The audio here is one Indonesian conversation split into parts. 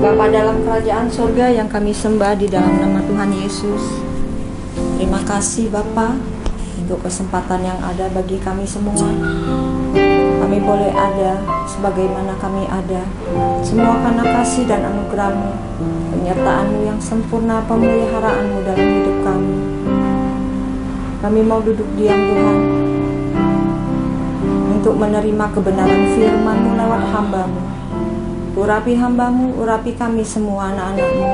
Bapa dalam kerajaan surga yang kami sembah di dalam nama Tuhan Yesus, terima kasih Bapa untuk kesempatan yang ada bagi kami semua. Kami boleh ada sebagaimana kami ada, semua karena kasih dan anugerah-Mu, penyertaan-Mu yang sempurna, pemeliharaanmu dalam hidup kami. Kami mau duduk diam Tuhan, untuk menerima kebenaran firman-Mu lewat hamba-Mu. Urapi hamba-Mu, urapi kami semua anak-anak-Mu.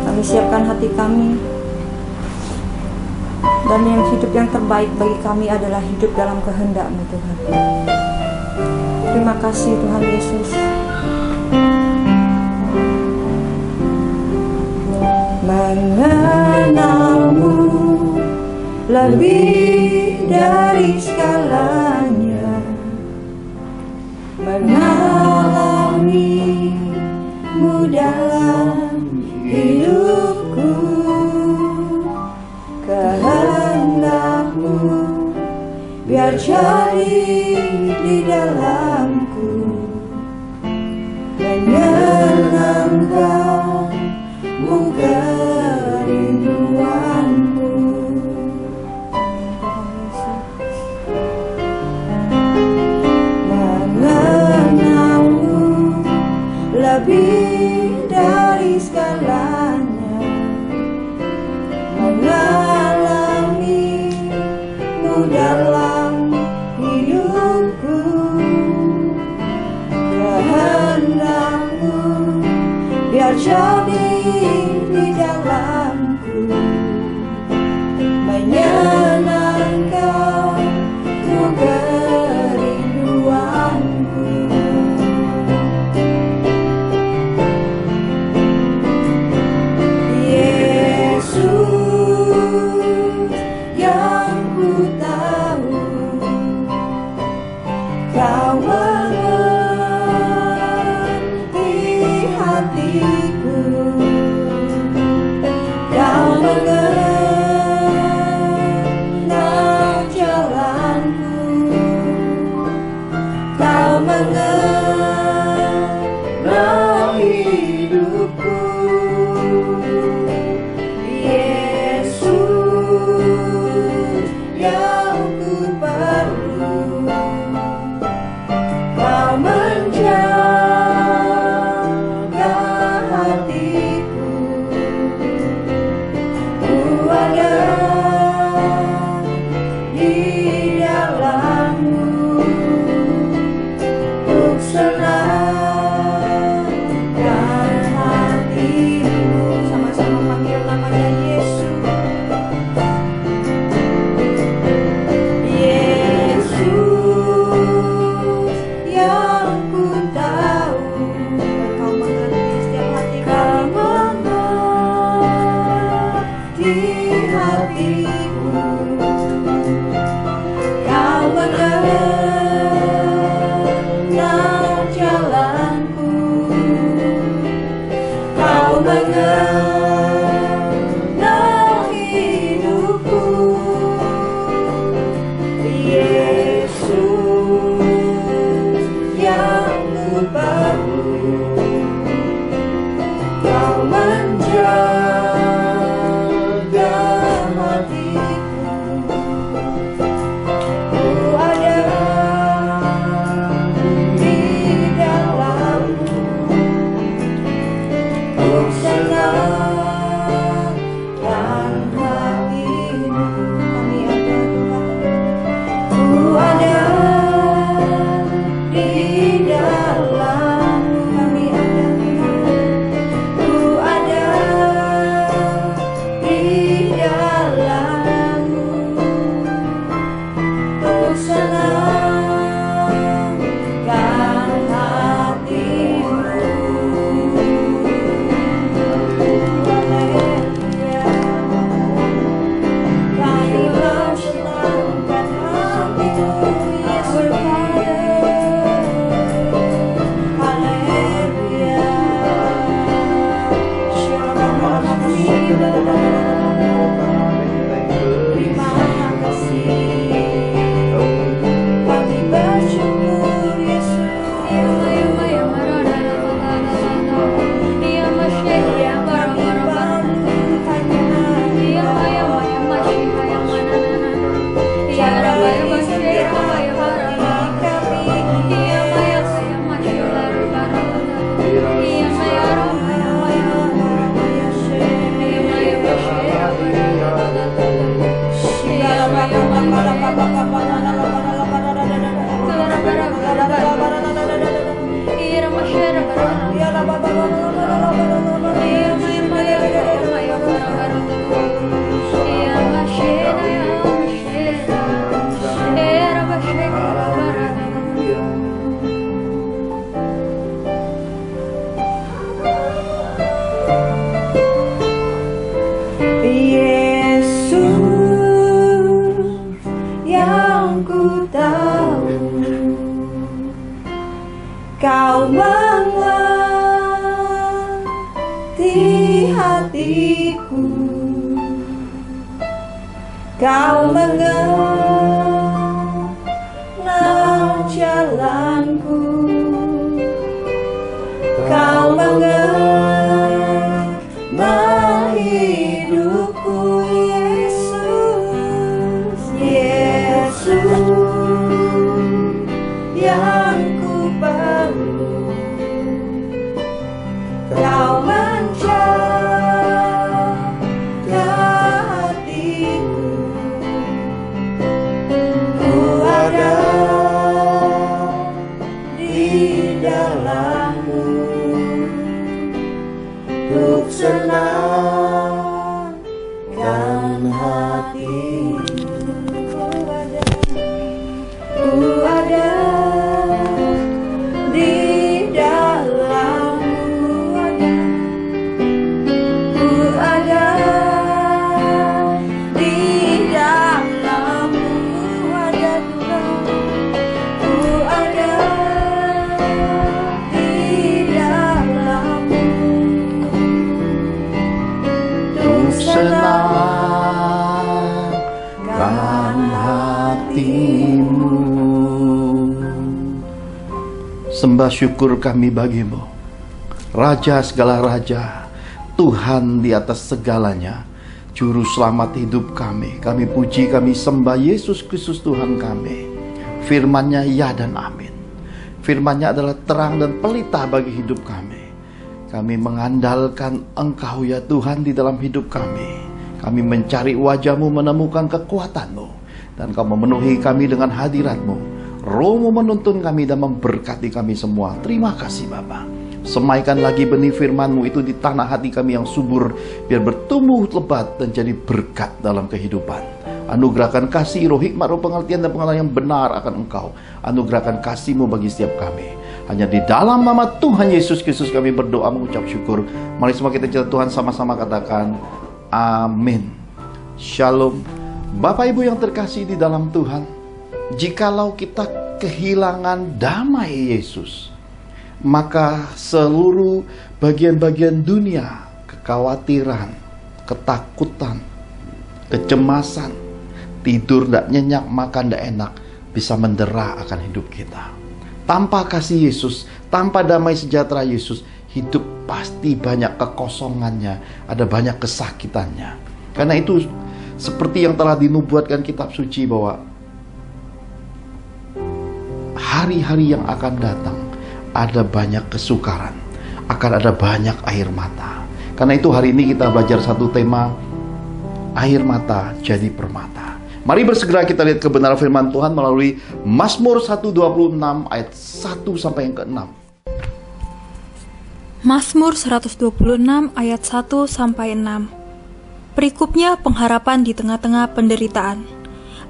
Kami siapkan hati kami, dan yang hidup yang terbaik bagi kami adalah hidup dalam kehendak-Mu Tuhan. Terima kasih Tuhan Yesus. Mengenal-Mu lebih dari segalanya, mengalami-Mu dalam hidupku, kehendak-Mu biar jadi di dalamku, menyenangkan-Mu kerinduanku. Mengenal-Mu lebih dari segalanya, mengalami-Mu dalam hidupku, kehendak-Mu biar jadi di dalamku, menyenangkan-Mu kerinduanku. Yesus yang ku tahu, Kau mengerti hatiku, Kau mengenal jalanku, Kau mengenal hidupku. Yesus yang ku perlu, Kau menjaga hatiku. Ku ada di dalam-Mu, untuk senangkan hatimu. Sama-sama panggil namanya Yesus. Yesus yang ku tahu, Kau mengerti setiap hati kami, mengerti hatiku, Kau mengenal jalanku, Kau mengenal hidupku. Yesus yang ku perlu, Kau menjaga hatiku. Ku ada di dalam-Mu, untuk senangkan hatimu. Kami ada Tuhan, ku ada di dalam-Mu. Kami ada Tuhan, ku ada di dalam-Mu, untuk senangkan hatimu. Haleluya. Kailah senangkan hatimu, Yesus. Haleluya. Terima kasih, kami bersyukur Yesus. Kau mengerti hatiku, Kau mengenal jalanku, Kau mengenal hidupku, Yesus, Yesus yang ku perlu. Kau menjaga hatiku, ku ada di dalammu, untuk senangkan hatimu. Ku ada di dalammu, ku ada di dalammu, ada Tuhan, ku ada di dalammu, untuk senangkan hatimu. Sembah syukur kami bagimu, Raja segala raja, Tuhan di atas segalanya, Juru selamat hidup kami. Kami puji, kami sembah Yesus Kristus Tuhan kami. Firman-Nya ya dan amin. Firman-Nya adalah terang dan pelita bagi hidup kami. Kami mengandalkan Engkau ya Tuhan di dalam hidup kami. Kami mencari wajah-Mu, menemukan kekuatan-Mu, dan Kau memenuhi kami dengan hadirat-Mu. Roh-Mu menuntun kami dan memberkati kami semua. Terima kasih Bapa. Semaikan lagi benih firman-Mu itu di tanah hati kami yang subur, biar bertumbuh lebat dan jadi berkat dalam kehidupan. Anugerahkan kasih, roh hikmat, roh pengertian dan pengalaman yang benar akan Engkau. Anugerahkan kasih-Mu bagi setiap kami. Hanya di dalam nama Tuhan Yesus Kristus kami berdoa mengucap syukur. Mari semua kita cinta Tuhan sama-sama katakan amin. Shalom. Bapak Ibu yang terkasih di dalam Tuhan, jikalau kita kehilangan damai Yesus, maka seluruh bagian-bagian dunia, kekhawatiran, ketakutan, kecemasan, tidur tidak nyenyak, makan tidak enak, bisa mendera akan hidup kita. Tanpa kasih Yesus, tanpa damai sejahtera Yesus, hidup pasti banyak kekosongannya, ada banyak kesakitannya. Karena itu seperti yang telah dinubuatkan kitab suci bahwa hari-hari yang akan datang ada banyak kesukaran, akan ada banyak air mata. Karena itu hari ini kita belajar satu tema, air mata jadi permata. Mari bersegera kita lihat kebenaran firman Tuhan melalui Mazmur 126 ayat 1 sampai yang ke-6. Mazmur 126 ayat 1 sampai 6. Perikopnya pengharapan di tengah-tengah penderitaan.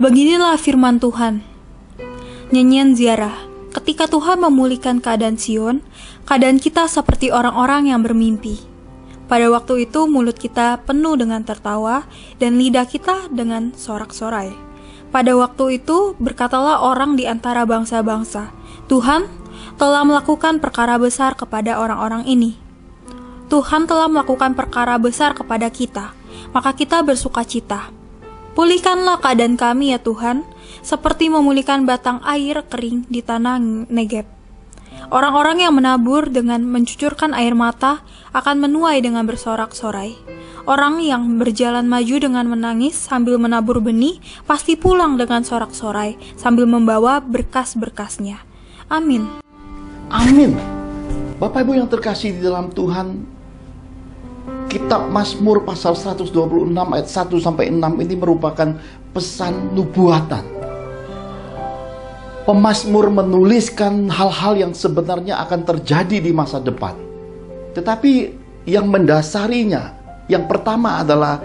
Beginilah firman Tuhan. Nyanyian ziarah. Ketika Tuhan memulihkan keadaan Sion, keadaan kita seperti orang-orang yang bermimpi. Pada waktu itu mulut kita penuh dengan tertawa dan lidah kita dengan sorak-sorai. Pada waktu itu berkatalah orang di antara bangsa-bangsa, Tuhan telah melakukan perkara besar kepada orang-orang ini. Tuhan telah melakukan perkara besar kepada kita, maka kita bersukacita. Pulihkanlah keadaan kami ya Tuhan, seperti memulihkan batang air kering di tanah Negeb. Orang-orang yang menabur dengan mencucurkan air mata akan menuai dengan bersorak-sorai. Orang yang berjalan maju dengan menangis sambil menabur benih pasti pulang dengan sorak-sorai sambil membawa berkas-berkasnya. Amin. Amin. Bapak Ibu yang terkasih di dalam Tuhan, kitab Mazmur pasal 126 ayat 1 sampai 6 ini merupakan pesan nubuatan. Pemazmur menuliskan hal-hal yang sebenarnya akan terjadi di masa depan. Tetapi yang mendasarinya, yang pertama adalah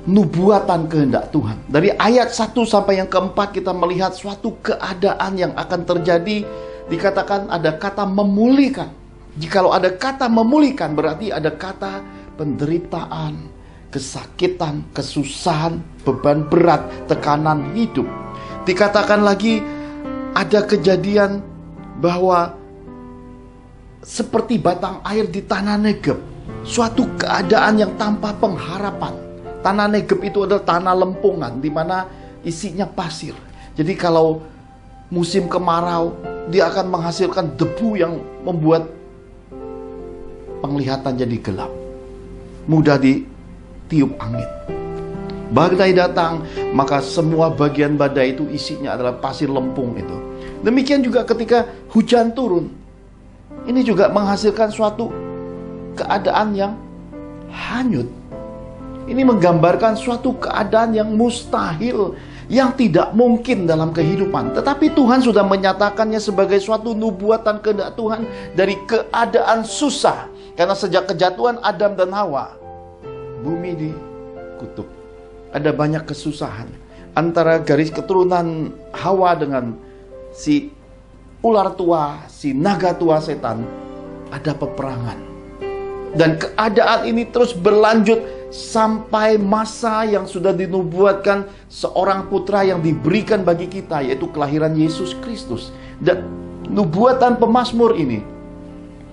nubuatan kehendak Tuhan. Dari ayat 1 sampai yang keempat kita melihat suatu keadaan yang akan terjadi. Dikatakan ada kata memulihkan. Jikalau ada kata memulihkan berarti ada kata penderitaan, kesakitan, kesusahan, beban berat, tekanan hidup. Dikatakan lagi ada kejadian bahwa seperti batang air di tanah Negeb. Suatu keadaan yang tanpa pengharapan. Tanah Negeb itu adalah tanah lempungan di mana isinya pasir. Jadi kalau musim kemarau, dia akan menghasilkan debu yang membuat penglihatan jadi gelap, mudah ditiup angin. Badai datang, maka semua bagian badai itu isinya adalah pasir lempung itu. Demikian juga ketika hujan turun, ini juga menghasilkan suatu keadaan yang hanyut. Ini menggambarkan suatu keadaan yang mustahil, yang tidak mungkin dalam kehidupan. Tetapi Tuhan sudah menyatakannya sebagai suatu nubuatan kehendak Tuhan dari keadaan susah. Karena sejak kejatuhan Adam dan Hawa, bumi dikutuk. Ada banyak kesusahan antara garis keturunan Hawa dengan si ular tua, si naga tua setan. Ada peperangan. Dan keadaan ini terus berlanjut sampai masa yang sudah dinubuatkan seorang putra yang diberikan bagi kita, yaitu kelahiran Yesus Kristus. Dan nubuatan pemazmur ini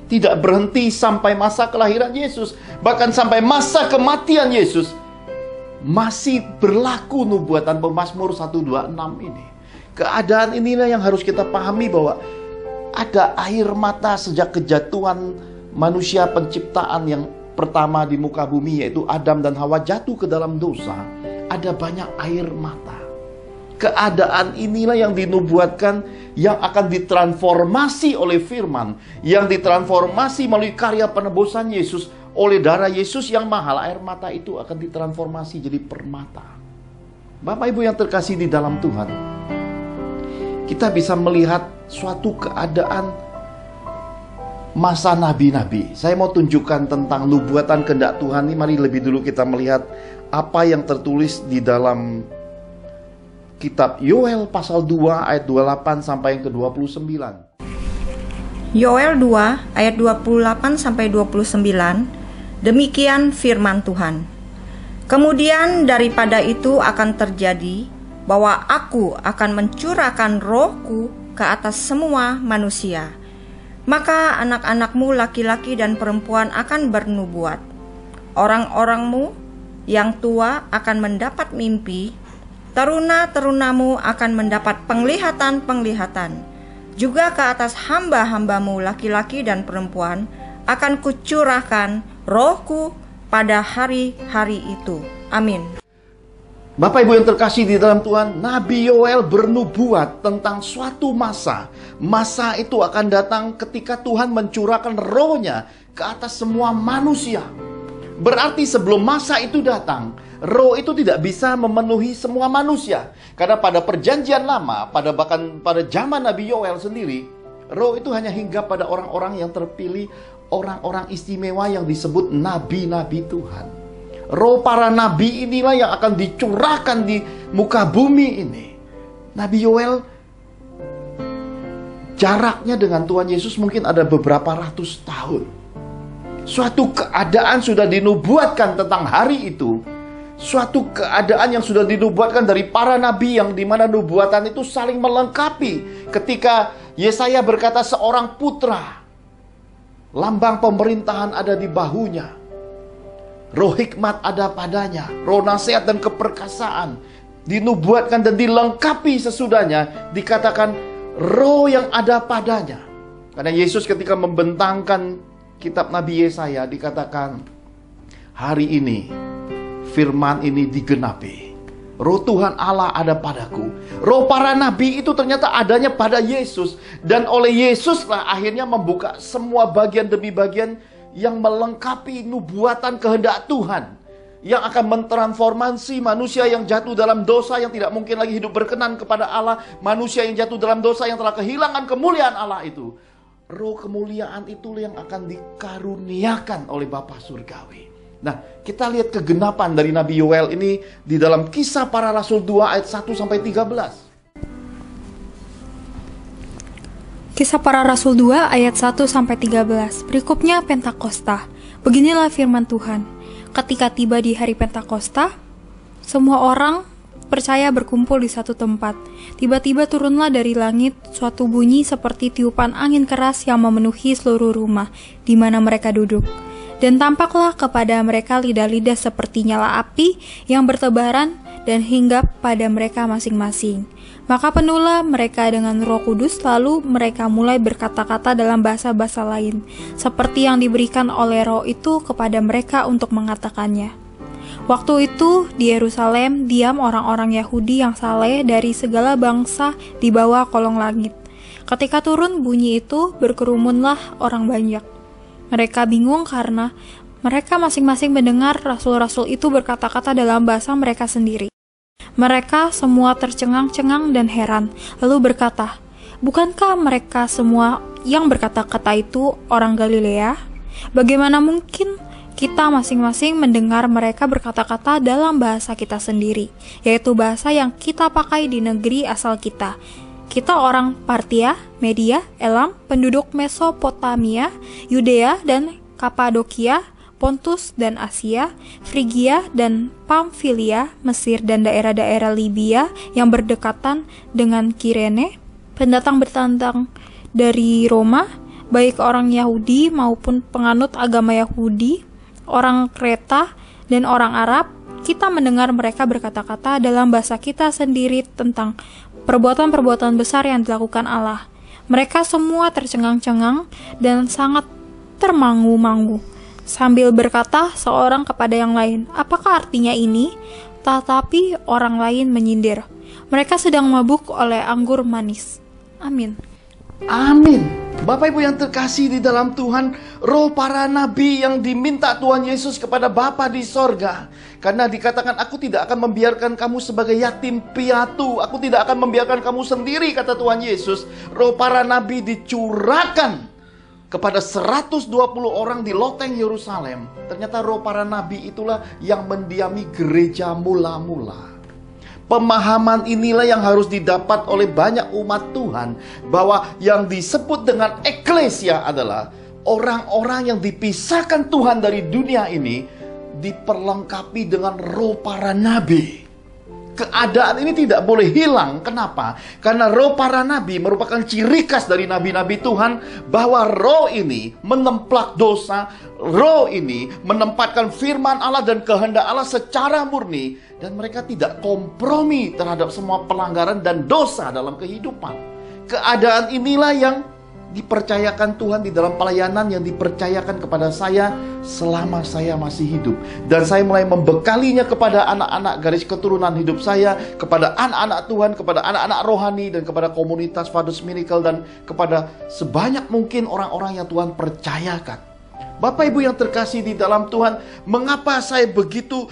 tidak berhenti sampai masa kelahiran Yesus, bahkan sampai masa kematian Yesus masih berlaku nubuatan pemazmur 126 ini. Keadaan inilah yang harus kita pahami, bahwa ada air mata sejak kejatuhan manusia penciptaan yang pertama di muka bumi, yaitu Adam dan Hawa jatuh ke dalam dosa. Ada banyak air mata. Keadaan inilah yang dinubuatkan, yang akan ditransformasi oleh firman, yang ditransformasi melalui karya penebusan Yesus. Oleh darah Yesus yang mahal, air mata itu akan ditransformasi jadi permata. Bapak Ibu yang terkasih di dalam Tuhan, kita bisa melihat suatu keadaan masa nabi-nabi. Saya mau tunjukkan tentang nubuatan kehendak Tuhan ini. Mari lebih dulu kita melihat apa yang tertulis di dalam kitab Yoel pasal 2 ayat 28 sampai yang ke-29. Yoel 2 ayat 28 sampai 29. Demikian firman Tuhan. Kemudian daripada itu akan terjadi bahwa aku akan mencurahkan rohku ke atas semua manusia. Maka anak-anakmu laki-laki dan perempuan akan bernubuat. Orang-orangmu yang tua akan mendapat mimpi. Teruna-terunamu akan mendapat penglihatan-penglihatan. Juga ke atas hamba-hambamu laki-laki dan perempuan akan kucurahkan rohku pada hari-hari itu. Amin. Bapak Ibu yang terkasih di dalam Tuhan, Nabi Yoel bernubuat tentang suatu masa. Masa itu akan datang ketika Tuhan mencurahkan rohnya ke atas semua manusia. Berarti sebelum masa itu datang, roh itu tidak bisa memenuhi semua manusia. Karena pada perjanjian lama, bahkan pada zaman Nabi Yoel sendiri, roh itu hanya hinggap pada orang-orang yang terpilih, orang-orang istimewa yang disebut nabi-nabi Tuhan. Roh para nabi inilah yang akan dicurahkan di muka bumi ini. Nabi Yoel, jaraknya dengan Tuhan Yesus mungkin ada beberapa ratus tahun. Suatu keadaan sudah dinubuatkan tentang hari itu. Suatu keadaan yang sudah dinubuatkan dari para nabi, yang dimana nubuatan itu saling melengkapi. Ketika Yesaya berkata seorang putra, lambang pemerintahan ada di bahunya, roh hikmat ada padanya, roh nasihat dan keperkasaan. Dinubuatkan dan dilengkapi sesudahnya, dikatakan roh yang ada padanya. Karena Yesus ketika membentangkan kitab Nabi Yesaya, dikatakan hari ini firman ini digenapi. Roh Tuhan Allah ada padaku. Roh para nabi itu ternyata adanya pada Yesus. Dan oleh Yesuslah akhirnya membuka semua bagian demi bagian yang melengkapi nubuatan kehendak Tuhan, yang akan mentransformasi manusia yang jatuh dalam dosa, yang tidak mungkin lagi hidup berkenan kepada Allah. Manusia yang jatuh dalam dosa, yang telah kehilangan kemuliaan Allah itu. Roh kemuliaan itu yang akan dikaruniakan oleh Bapa Surgawi. Nah, kita lihat kegenapan dari Nabi Yoel ini di dalam Kisah Para Rasul 2 ayat 1 sampai 13. Kisah Para Rasul 2 ayat 1 sampai 13. Berikutnya Pentakosta. Beginilah firman Tuhan. Ketika tiba di hari Pentakosta, semua orang percaya berkumpul di satu tempat. Tiba-tiba turunlah dari langit suatu bunyi seperti tiupan angin keras yang memenuhi seluruh rumah di mana mereka duduk. Dan tampaklah kepada mereka lidah-lidah seperti nyala api yang bertebaran dan hinggap pada mereka masing-masing. Maka penuhlah mereka dengan Roh Kudus, lalu mereka mulai berkata-kata dalam bahasa-bahasa lain, seperti yang diberikan oleh Roh itu kepada mereka untuk mengatakannya. Waktu itu di Yerusalem diam orang-orang Yahudi yang saleh dari segala bangsa di bawah kolong langit. Ketika turun bunyi itu, berkerumunlah orang banyak. Mereka bingung karena mereka masing-masing mendengar rasul-rasul itu berkata-kata dalam bahasa mereka sendiri. Mereka semua tercengang-cengang dan heran, lalu berkata, "Bukankah mereka semua yang berkata-kata itu orang Galilea? Bagaimana mungkin kita masing-masing mendengar mereka berkata-kata dalam bahasa kita sendiri, yaitu bahasa yang kita pakai di negeri asal kita? Kita orang Partia, Media, Elam, penduduk Mesopotamia, Yudea dan Kapadokia, Pontus dan Asia, Frigia dan Pamfilia, Mesir dan daerah-daerah Libya yang berdekatan dengan Kirene, pendatang-pendatang dari Roma, baik orang Yahudi maupun penganut agama Yahudi, orang Kreta dan orang Arab. Kita mendengar mereka berkata-kata dalam bahasa kita sendiri tentang perbuatan-perbuatan besar yang dilakukan Allah." Mereka semua tercengang-cengang dan sangat termangu-mangu, sambil berkata seorang kepada yang lain, "Apakah artinya ini?" Tetapi orang lain menyindir, "Mereka sedang mabuk oleh anggur manis." Amin. Amin. Bapak Ibu yang terkasih di dalam Tuhan, roh para nabi yang diminta Tuhan Yesus kepada Bapa di sorga. Karena dikatakan, "Aku tidak akan membiarkan kamu sebagai yatim piatu. Aku tidak akan membiarkan kamu sendiri," kata Tuhan Yesus. Roh para nabi dicurahkan kepada 120 orang di loteng Yerusalem. Ternyata roh para nabi itulah yang mendiami gereja mula-mula. Pemahaman inilah yang harus didapat oleh banyak umat Tuhan, bahwa yang disebut dengan eklesia adalah orang-orang yang dipisahkan Tuhan dari dunia ini, diperlengkapi dengan roh para nabi. Keadaan ini tidak boleh hilang. Kenapa? Karena roh para nabi merupakan ciri khas dari nabi-nabi Tuhan, bahwa roh ini menemplak dosa, roh ini menempatkan firman Allah dan kehendak Allah secara murni, dan mereka tidak kompromi terhadap semua pelanggaran dan dosa dalam kehidupan. Keadaan inilah yang dipercayakan Tuhan di dalam pelayanan yang dipercayakan kepada saya selama saya masih hidup. Dan saya mulai membekalinya kepada anak-anak garis keturunan hidup saya, kepada anak-anak Tuhan, kepada anak-anak rohani, dan kepada komunitas Fathers Miracle, dan kepada sebanyak mungkin orang-orang yang Tuhan percayakan. Bapak Ibu yang terkasih di dalam Tuhan, mengapa saya begitu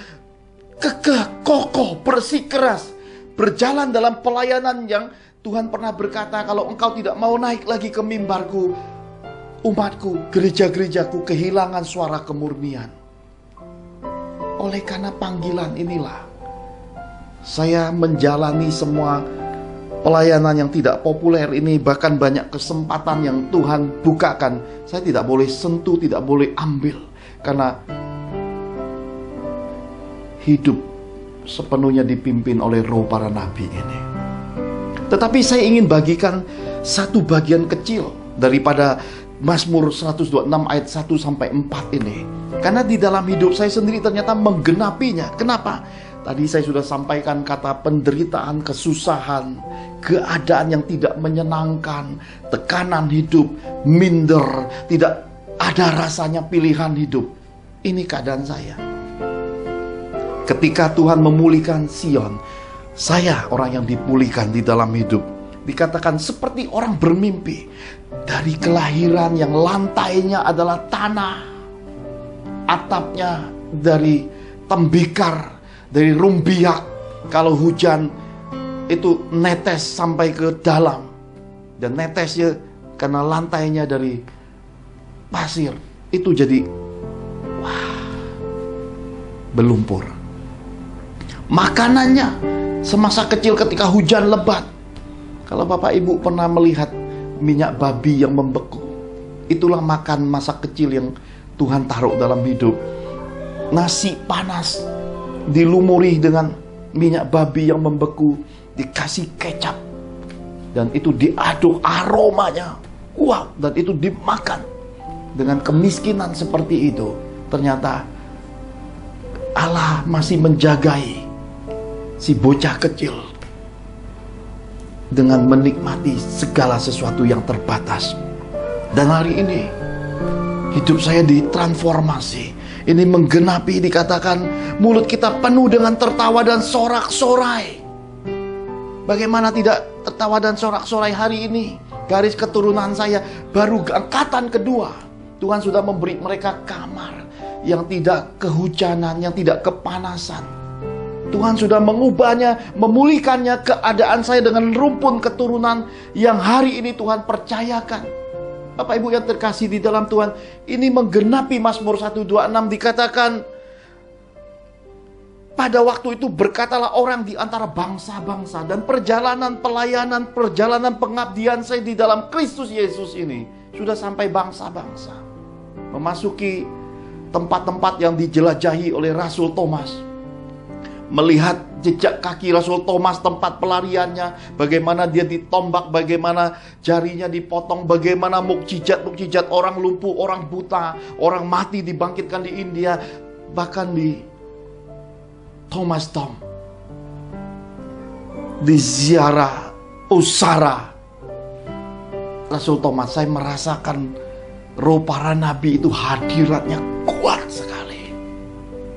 kekeh, kokoh, bersikeras berjalan dalam pelayanan yang Tuhan pernah berkata, "Kalau engkau tidak mau naik lagi ke mimbarku, umatku, gereja-gerejaku kehilangan suara kemurnian." Oleh karena panggilan inilah saya menjalani semua pelayanan yang tidak populer ini, bahkan banyak kesempatan yang Tuhan bukakan. Saya tidak boleh sentuh, tidak boleh ambil, karena hidup sepenuhnya dipimpin oleh roh para nabi ini. Tetapi saya ingin bagikan satu bagian kecil daripada Mazmur 126 ayat 1 sampai 4 ini. Karena di dalam hidup saya sendiri ternyata menggenapinya. Kenapa? Tadi saya sudah sampaikan kata penderitaan, kesusahan, keadaan yang tidak menyenangkan, tekanan hidup, minder, tidak ada rasanya pilihan hidup. Ini keadaan saya. Ketika Tuhan memulihkan Sion, saya orang yang dipulihkan di dalam hidup. Dikatakan seperti orang bermimpi. Dari kelahiran yang lantainya adalah tanah, atapnya dari tembikar, dari rumbiak. Kalau hujan itu netes sampai ke dalam. Dan netesnya karena lantainya dari pasir, itu jadi berlumpur. Makanannya semasa kecil ketika hujan lebat, kalau Bapak Ibu pernah melihat minyak babi yang membeku, itulah makan masa kecil yang Tuhan taruh dalam hidup. Nasi panas dilumuri dengan minyak babi yang membeku, dikasih kecap, dan itu diaduk aromanya. Wow, dan itu dimakan. Dengan kemiskinan seperti itu, ternyata Allah masih menjagai si bocah kecil dengan menikmati segala sesuatu yang terbatas. Dan hari ini hidup saya ditransformasi. Ini menggenapi, dikatakan mulut kita penuh dengan tertawa dan sorak-sorai. Bagaimana tidak tertawa dan sorak-sorai hari ini? Garis keturunan saya baru angkatan kedua, Tuhan sudah memberi mereka kamar yang tidak kehujanan, yang tidak kepanasan. Tuhan sudah mengubahnya, memulihkannya keadaan saya dengan rumpun keturunan yang hari ini Tuhan percayakan. Bapak Ibu yang terkasih di dalam Tuhan, ini menggenapi Mazmur 126, dikatakan, pada waktu itu berkatalah orang di antara bangsa-bangsa, dan perjalanan pelayanan, perjalanan pengabdian saya di dalam Kristus Yesus ini sudah sampai bangsa-bangsa, memasuki tempat-tempat yang dijelajahi oleh Rasul Thomas. Melihat jejak kaki Rasul Thomas, tempat pelariannya, bagaimana dia ditombak, bagaimana jarinya dipotong, bagaimana mukjizat-mukjizat orang lumpuh, orang buta, orang mati dibangkitkan di India, bahkan di Thomas Tomb, di ziarah Usara Rasul Thomas, saya merasakan roh para nabi itu hadiratnya kuat sekali.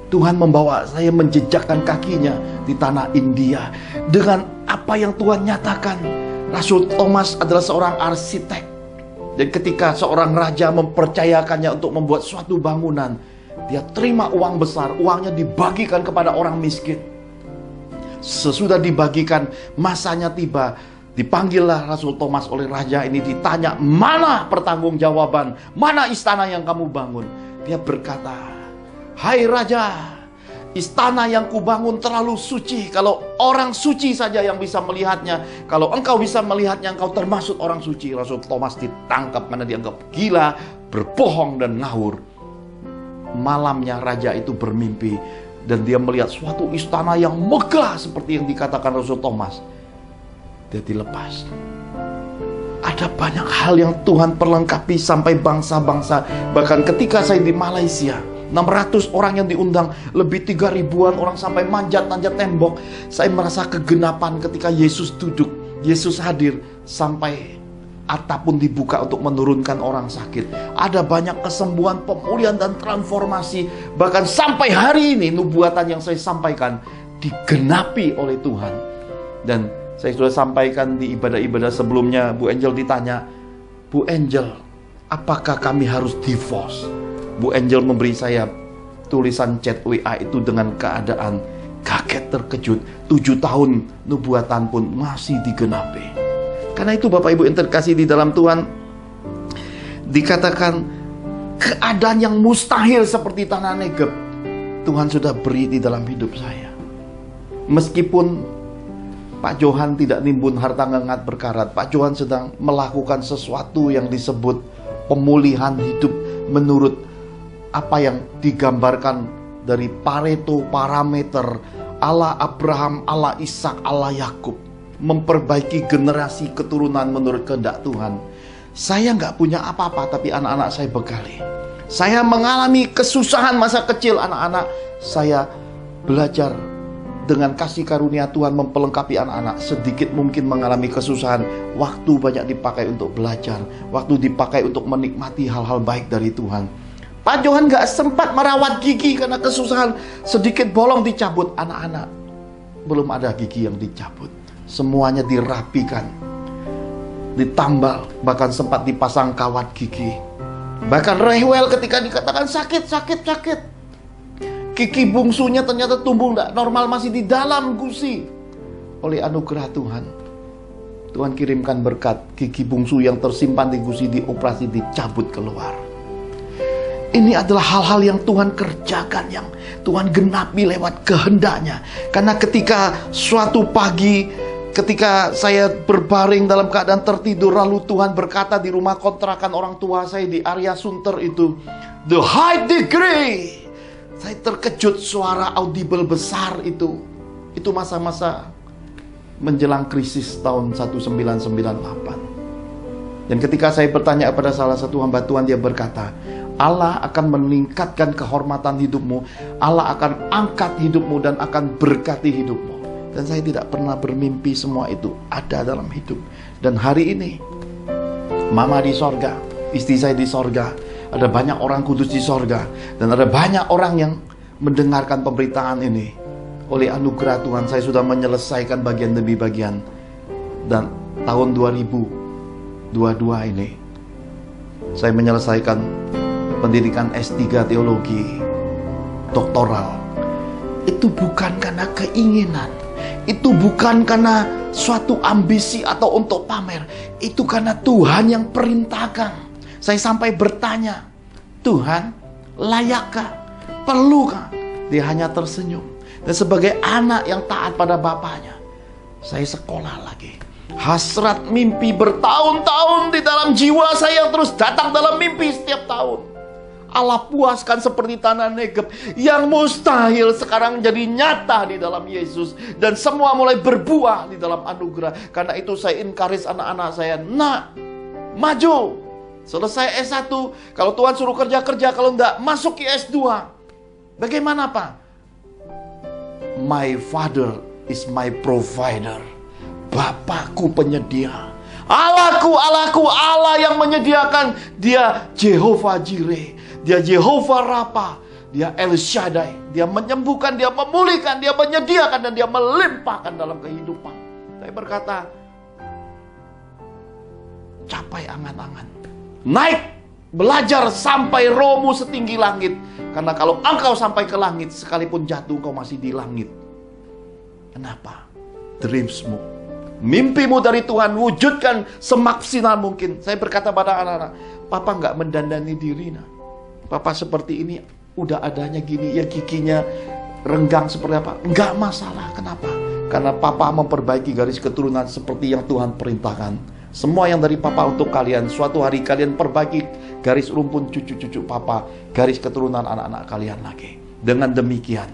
Tuhan membawa saya menjejakkan kakinya di tanah India. Dengan apa yang Tuhan nyatakan, Rasul Thomas adalah seorang arsitek. Dan ketika seorang raja mempercayakannya untuk membuat suatu bangunan, dia terima uang besar, uangnya dibagikan kepada orang miskin. Sesudah dibagikan, masanya tiba, dipanggillah Rasul Thomas oleh raja ini, ditanya, mana pertanggungjawaban, mana istana yang kamu bangun? Dia berkata, hai raja, istana yang kubangun terlalu suci. Kalau orang suci saja yang bisa melihatnya, kalau engkau bisa melihatnya, engkau termasuk orang suci. Rasul Thomas ditangkap karena dianggap gila, berbohong dan ngawur. Malamnya raja itu bermimpi, dan dia melihat suatu istana yang megah seperti yang dikatakan Rasul Thomas. Dia dilepas. Ada banyak hal yang Tuhan perlengkapi sampai bangsa-bangsa. Bahkan ketika saya di Malaysia, 600 orang yang diundang, lebih 3.000-an orang sampai manjat-manjat tembok. Saya merasa kegenapan ketika Yesus duduk, Yesus hadir, sampai atap pun dibuka untuk menurunkan orang sakit. Ada banyak kesembuhan, pemulihan dan transformasi. Bahkan sampai hari ini nubuatan yang saya sampaikan digenapi oleh Tuhan. Dan saya sudah sampaikan di ibadah-ibadah sebelumnya, Bu Angel ditanya, Bu Angel, apakah kami harus divorce? Bu Angel memberi saya tulisan chat WA itu dengan keadaan kaget, terkejut. 7 tahun nubuatan pun masih digenapi. Karena itu Bapak Ibu yang terkasih di dalam Tuhan, dikatakan keadaan yang mustahil seperti tanah Negeb, Tuhan sudah beri di dalam hidup saya. Meskipun Pak Johan tidak nimbun harta ngengat berkarat, Pak Johan sedang melakukan sesuatu yang disebut pemulihan hidup menurut apa yang digambarkan dari Pareto parameter Allah Abraham, Allah Ishak, Allah Yakub. Memperbaiki generasi keturunan menurut kehendak Tuhan. Saya nggak punya apa-apa, tapi anak-anak saya bekali. Saya mengalami kesusahan masa kecil anak-anak. Saya belajar dengan kasih karunia Tuhan memperlengkapi anak-anak. Sedikit mungkin mengalami kesusahan, waktu banyak dipakai untuk belajar, waktu dipakai untuk menikmati hal-hal baik dari Tuhan. Pak Johan nggak sempat merawat gigi karena kesusahan, sedikit bolong dicabut. Anak-anak belum ada gigi yang dicabut. Semuanya dirapikan, ditambal, bahkan sempat dipasang kawat gigi. Bahkan rewel ketika dikatakan sakit. Gigi bungsunya ternyata tumbuh tidak normal, masih di dalam gusi. Oleh anugerah Tuhan, Tuhan kirimkan berkat, gigi bungsu yang tersimpan di gusi dioperasi, dicabut keluar. Ini adalah hal-hal yang Tuhan kerjakan, yang Tuhan genapi lewat kehendaknya. Karena ketika suatu pagi, ketika saya berbaring dalam keadaan tertidur, lalu Tuhan berkata di rumah kontrakan orang tua saya di area Sunter itu, the high degree. Saya terkejut, suara audible besar itu Itu masa-masa menjelang krisis tahun 1998. Dan ketika saya bertanya kepada salah satu hamba Tuhan, dia berkata, Allah akan meningkatkan kehormatan hidupmu, Allah akan angkat hidupmu dan akan berkati hidupmu. Dan saya tidak pernah bermimpi semua itu ada dalam hidup. Dan hari ini Mama di sorga, istri saya di sorga, ada banyak orang kudus di sorga, dan ada banyak orang yang mendengarkan pemberitaan ini. Oleh anugerah Tuhan, saya sudah menyelesaikan bagian demi bagian. Dan tahun 2022 ini saya menyelesaikan pendidikan S3 teologi doktoral. Itu bukan karena keinginan, itu bukan karena suatu ambisi atau untuk pamer. Itu karena Tuhan yang perintahkan. Saya sampai bertanya, Tuhan, layakkah? Perlukah? Dia hanya tersenyum. Dan sebagai anak yang taat pada bapaknya, saya sekolah lagi. Hasrat mimpi bertahun-tahun di dalam jiwa saya terus datang dalam mimpi setiap tahun. Allah puaskan seperti tanah Negeb. Yang mustahil sekarang jadi nyata di dalam Yesus. Dan semua mulai berbuah di dalam anugerah. Karena itu saya encourage anak-anak saya, nak, maju. Selesai S1, kalau Tuhan suruh kerja-kerja, kalau enggak, masuk ke S2. Bagaimana Pak? My father is my provider. Bapakku penyedia. Allahku, Allah yang menyediakan. Dia Jehovah Jireh. Dia Jehovah Rafa. Dia El Shaddai. Dia menyembuhkan, dia memulihkan, dia menyediakan, dan dia melimpahkan dalam kehidupan. Saya berkata, capai angan-angan. Naik, belajar sampai rohmu setinggi langit. Karena kalau engkau sampai ke langit, sekalipun jatuh engkau masih di langit. Kenapa? Dreamsmu, mimpimu dari Tuhan, wujudkan semaksimal mungkin. Saya berkata pada anak-anak, Papa nggak mendandani diri, nah. Papa seperti ini, udah adanya gini, ya giginya renggang seperti apa, nggak masalah. Kenapa? Karena Papa memperbaiki garis keturunan seperti yang Tuhan perintahkan. Semua yang dari Papa untuk kalian, suatu hari kalian perbaiki garis rumpun cucu-cucu Papa, garis keturunan anak-anak kalian lagi. Dengan demikian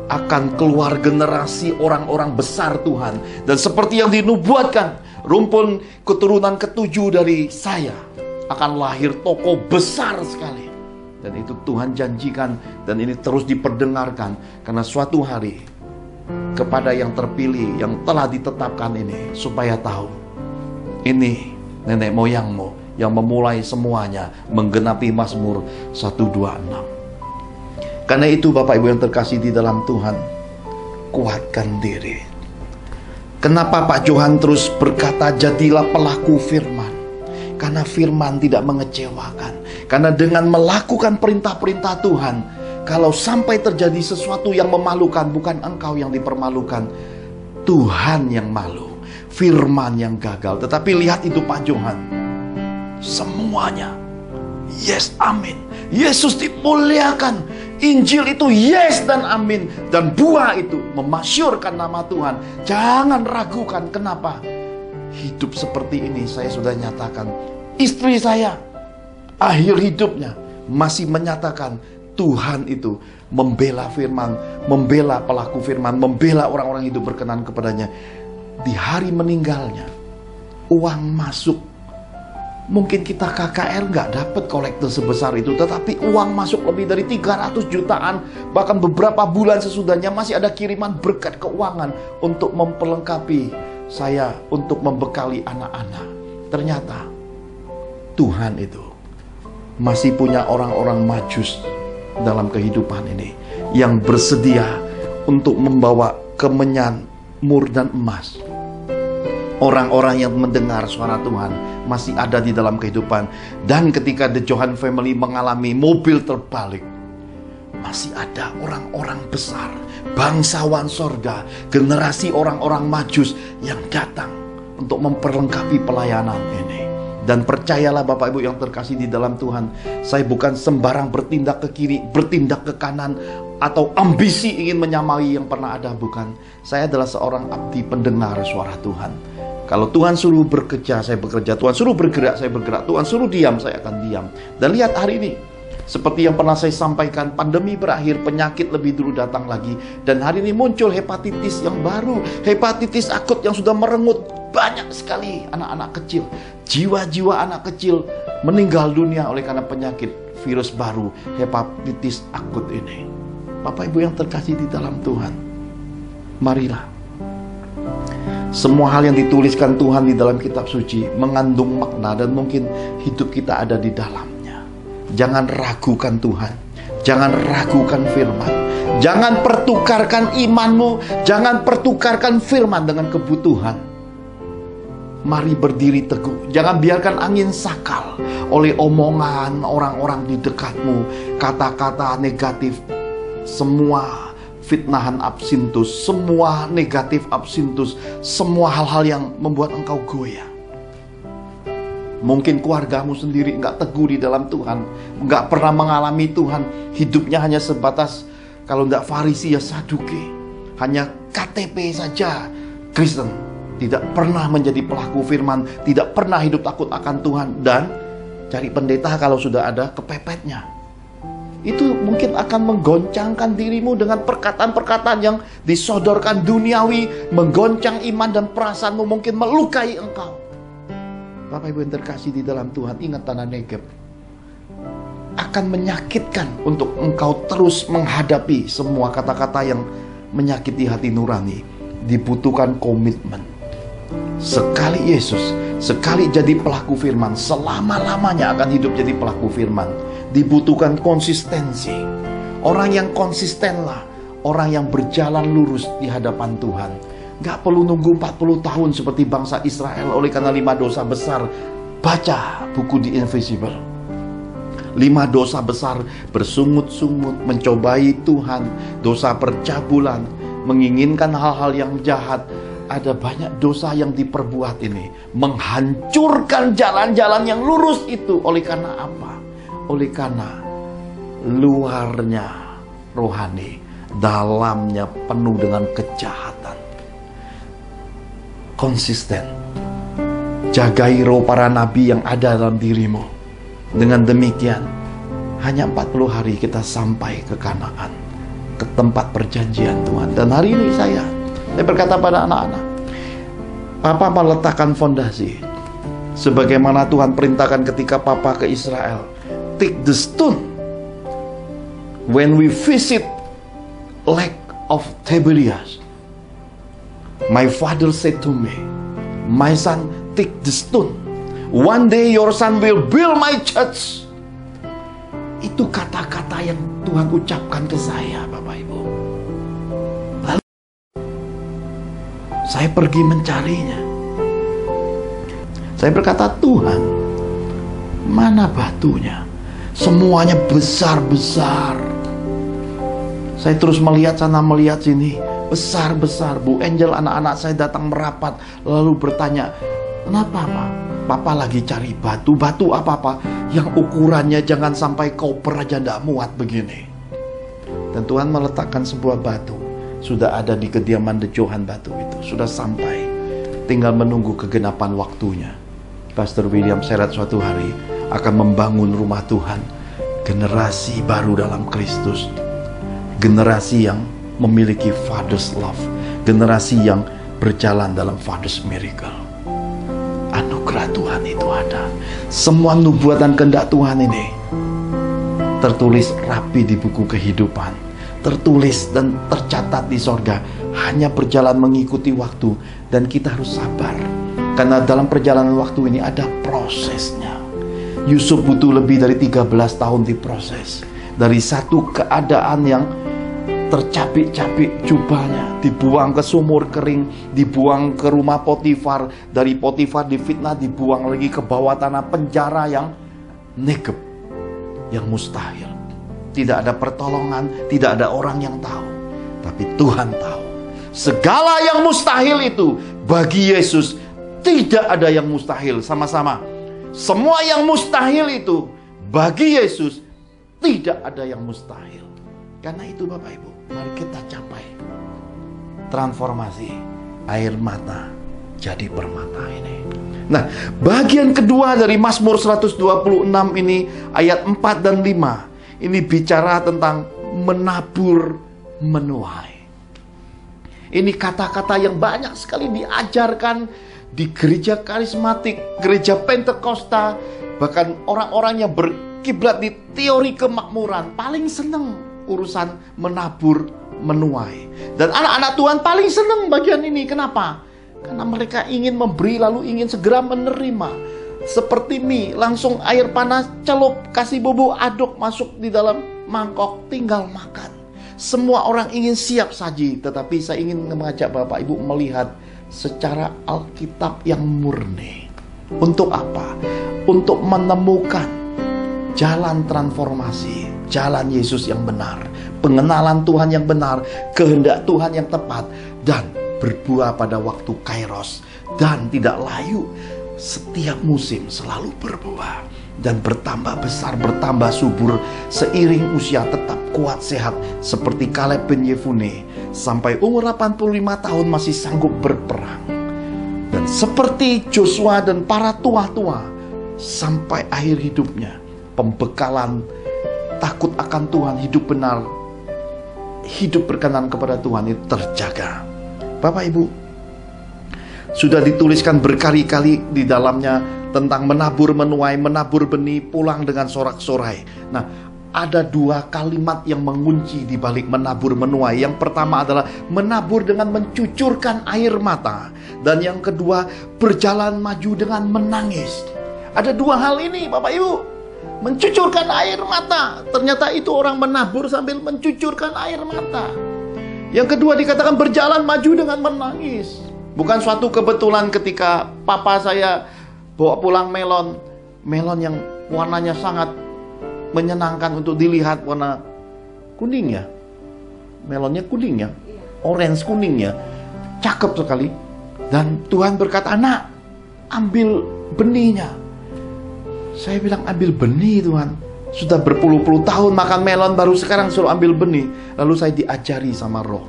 akan keluar generasi orang-orang besar Tuhan. Dan seperti yang dinubuatkan, rumpun keturunan ketujuh dari saya akan lahir tokoh besar sekali. Dan itu Tuhan janjikan, dan ini terus diperdengarkan. Karena suatu hari kepada yang terpilih, yang telah ditetapkan ini, supaya tahu, ini nenek moyangmu yang memulai semuanya, menggenapi Mazmur 126. Karena itu Bapak Ibu yang terkasih di dalam Tuhan, kuatkan diri. Kenapa Pak Johan terus berkata jadilah pelaku firman? Karena firman tidak mengecewakan. Karena dengan melakukan perintah-perintah Tuhan, kalau sampai terjadi sesuatu yang memalukan, bukan engkau yang dipermalukan, Tuhan yang malu, firman yang gagal. Tetapi lihat itu Pak Johan, semuanya yes, amin. Yesus dimuliakan, Injil itu yes dan amin. Dan buah itu memasyurkan nama Tuhan. Jangan ragukan. Kenapa? Hidup seperti ini saya sudah nyatakan. Istri saya akhir hidupnya masih menyatakan Tuhan itu membela firman, membela pelaku firman, membela orang-orang hidup berkenan kepadanya. Di hari meninggalnya, uang masuk. Mungkin kita KKR nggak dapat kolektor sebesar itu, tetapi uang masuk lebih dari 300 jutaan. Bahkan beberapa bulan sesudahnya masih ada kiriman berkat keuangan untuk memperlengkapi saya, untuk membekali anak-anak. Ternyata Tuhan itu masih punya orang-orang majus dalam kehidupan ini yang bersedia untuk membawa kemenyan, mur dan emas. Orang-orang yang mendengar suara Tuhan masih ada di dalam kehidupan. Dan ketika The Johan Family mengalami mobil terbalik, masih ada orang-orang besar, bangsawan sorga, generasi orang-orang majus yang datang untuk memperlengkapi pelayanan ini. Dan percayalah Bapak Ibu yang terkasih di dalam Tuhan, saya bukan sembarang bertindak ke kiri, bertindak ke kanan, atau ambisi ingin menyamai yang pernah ada, bukan. Saya adalah seorang abdi pendengar suara Tuhan. Kalau Tuhan suruh bekerja, saya bekerja. Tuhan suruh bergerak, saya bergerak. Tuhan suruh diam, saya akan diam. Dan lihat hari ini, Seperti yang pernah saya sampaikan, pandemi berakhir, penyakit lebih dulu datang lagi. Dan hari ini muncul hepatitis yang baru, hepatitis akut yang sudah merenggut banyak sekali anak-anak kecil. Jiwa-jiwa anak kecil meninggal dunia oleh karena penyakit virus baru, hepatitis akut ini. Bapak Ibu yang terkasih di dalam Tuhan, marilah. Semua hal yang dituliskan Tuhan di dalam kitab suci mengandung makna dan mungkin hidup kita ada di dalamnya. Jangan ragukan Tuhan, jangan ragukan firman, jangan pertukarkan imanmu, jangan pertukarkan firman dengan kebutuhan. Mari berdiri teguh, jangan biarkan angin sakal oleh omongan orang-orang di dekatmu, kata-kata negatif, semua fitnahan absintus, semua negatif absintus, semua hal-hal yang membuat engkau goyah. Mungkin keluargamu sendiri enggak teguh di dalam Tuhan, enggak pernah mengalami Tuhan, hidupnya hanya sebatas, kalau enggak Farisi ya Saduki, hanya KTP saja Kristen, tidak pernah menjadi pelaku firman, tidak pernah hidup takut akan Tuhan, dan cari pendeta kalau sudah ada kepepetnya. Itu mungkin akan menggoncangkan dirimu dengan perkataan-perkataan yang disodorkan duniawi, menggoncang iman dan perasaanmu, mungkin melukai engkau. Bapak Ibu yang terkasih di dalam Tuhan, ingat tanah Negeb akan menyakitkan untuk engkau terus menghadapi semua kata-kata yang menyakiti hati nurani. Dibutuhkan komitmen. Sekali Yesus, sekali jadi pelaku firman, selama-lamanya akan hidup jadi pelaku firman. Dibutuhkan konsistensi. Orang yang konsistenlah orang yang berjalan lurus di hadapan Tuhan. Gak perlu nunggu 40 tahun seperti bangsa Israel oleh karena 5 dosa besar. Baca buku The Invisible. 5 dosa besar, bersungut-sungut, mencobai Tuhan, dosa percabulan, menginginkan hal-hal yang jahat. Ada banyak dosa yang diperbuat ini, menghancurkan jalan-jalan yang lurus itu. Oleh karena apa? Oleh karena luarnya rohani, dalamnya penuh dengan kejahatan. Konsisten. Jagai roh para nabi yang ada dalam dirimu. Dengan demikian, hanya 40 hari kita sampai ke Kanaan, ke tempat perjanjian Tuhan. Dan hari ini saya berkata pada anak-anak, Papa meletakkan fondasi sebagaimana Tuhan perintahkan ketika Papa ke Israel. Take the stone. When we visit Lake of Tiberias, my father said to me, my son, take the stone. One day your son will build my church. Itu kata-kata yang Tuhan ucapkan ke saya, Bapak Ibu. Lalu saya pergi mencarinya. Saya berkata, Tuhan, mana batunya? Semuanya besar-besar. Saya terus melihat sana, melihat sini. Besar-besar. Bu Angel, anak-anak saya datang merapat. Lalu bertanya, kenapa Pak? Papa lagi cari batu. Batu apa-apa? Yang ukurannya jangan sampai koper aja tidak muat begini. Dan Tuhan meletakkan sebuah batu. Sudah ada di kediaman Dejohan batu itu. Sudah sampai. Tinggal menunggu kegenapan waktunya. Pastor William Seret suatu hari akan membangun rumah Tuhan. Generasi baru dalam Kristus. Generasi yang memiliki Father's love. Generasi yang berjalan dalam Father's miracle. Anugerah Tuhan itu ada. Semua nubuatan kehendak Tuhan ini tertulis rapi di buku kehidupan. Tertulis dan tercatat di sorga. Hanya berjalan mengikuti waktu. Dan kita harus sabar. Karena dalam perjalanan waktu ini ada prosesnya. Yusuf butuh lebih dari 13 tahun diproses. Dari satu keadaan yang tercapik-capik jubahnya, dibuang ke sumur kering, dibuang ke rumah Potifar, dari Potifar difitnah, dibuang lagi ke bawah tanah penjara yang Negeb, yang mustahil. Tidak ada pertolongan, tidak ada orang yang tahu, tapi Tuhan tahu. Segala yang mustahil itu bagi Yesus tidak ada yang mustahil. Sama-sama, semua yang mustahil itu bagi Yesus tidak ada yang mustahil. Karena itu Bapak Ibu, mari kita capai transformasi air mata jadi permata ini. Nah, bagian kedua dari Mazmur 126 ini ayat 4 dan 5. Ini bicara tentang menabur menuai. Ini kata-kata yang banyak sekali diajarkan di gereja karismatik, gereja Pentakosta, bahkan orang-orang yang berkiblat di teori kemakmuran paling senang urusan menabur menuai. Dan anak-anak Tuhan paling senang bagian ini. Kenapa? Karena mereka ingin memberi lalu ingin segera menerima. Seperti mie, langsung air panas celup, kasih bubuk, aduk, masuk di dalam mangkok, tinggal makan. Semua orang ingin siap saji, tetapi saya ingin mengajak Bapak Ibu melihat secara Alkitab yang murni. Untuk apa? Untuk menemukan jalan transformasi, jalan Yesus yang benar, pengenalan Tuhan yang benar, kehendak Tuhan yang tepat, dan berbuah pada waktu kairos, dan tidak layu. Setiap musim selalu berbuah dan bertambah besar, bertambah subur, seiring usia tetap kuat sehat, seperti Kaleb bin Yefune, sampai umur 85 tahun masih sanggup berperang. Dan seperti Joshua dan para tua-tua, sampai akhir hidupnya, pembekalan takut akan Tuhan, hidup benar, hidup berkenan kepada Tuhan itu terjaga. Bapak Ibu, sudah dituliskan berkali-kali di dalamnya tentang menabur menuai, menabur benih, pulang dengan sorak-sorai. Nah, ada dua kalimat yang mengunci di balik menabur menuai. Yang pertama adalah menabur dengan mencucurkan air mata, dan yang kedua berjalan maju dengan menangis. Ada dua hal ini Bapak Ibu. Mencucurkan air mata, ternyata itu orang menabur sambil mencucurkan air mata. Yang kedua dikatakan berjalan maju dengan menangis. Bukan suatu kebetulan ketika papa saya bawa pulang melon yang warnanya sangat menyenangkan untuk dilihat, warna kuning ya. Melonnya kuning ya, orange kuning ya, cakep sekali. Dan Tuhan berkata, "Anak, ambil benihnya." Saya bilang, "Ambil benih Tuhan? Sudah berpuluh-puluh tahun makan melon, baru sekarang suruh ambil benih." Lalu saya diajari sama Roh.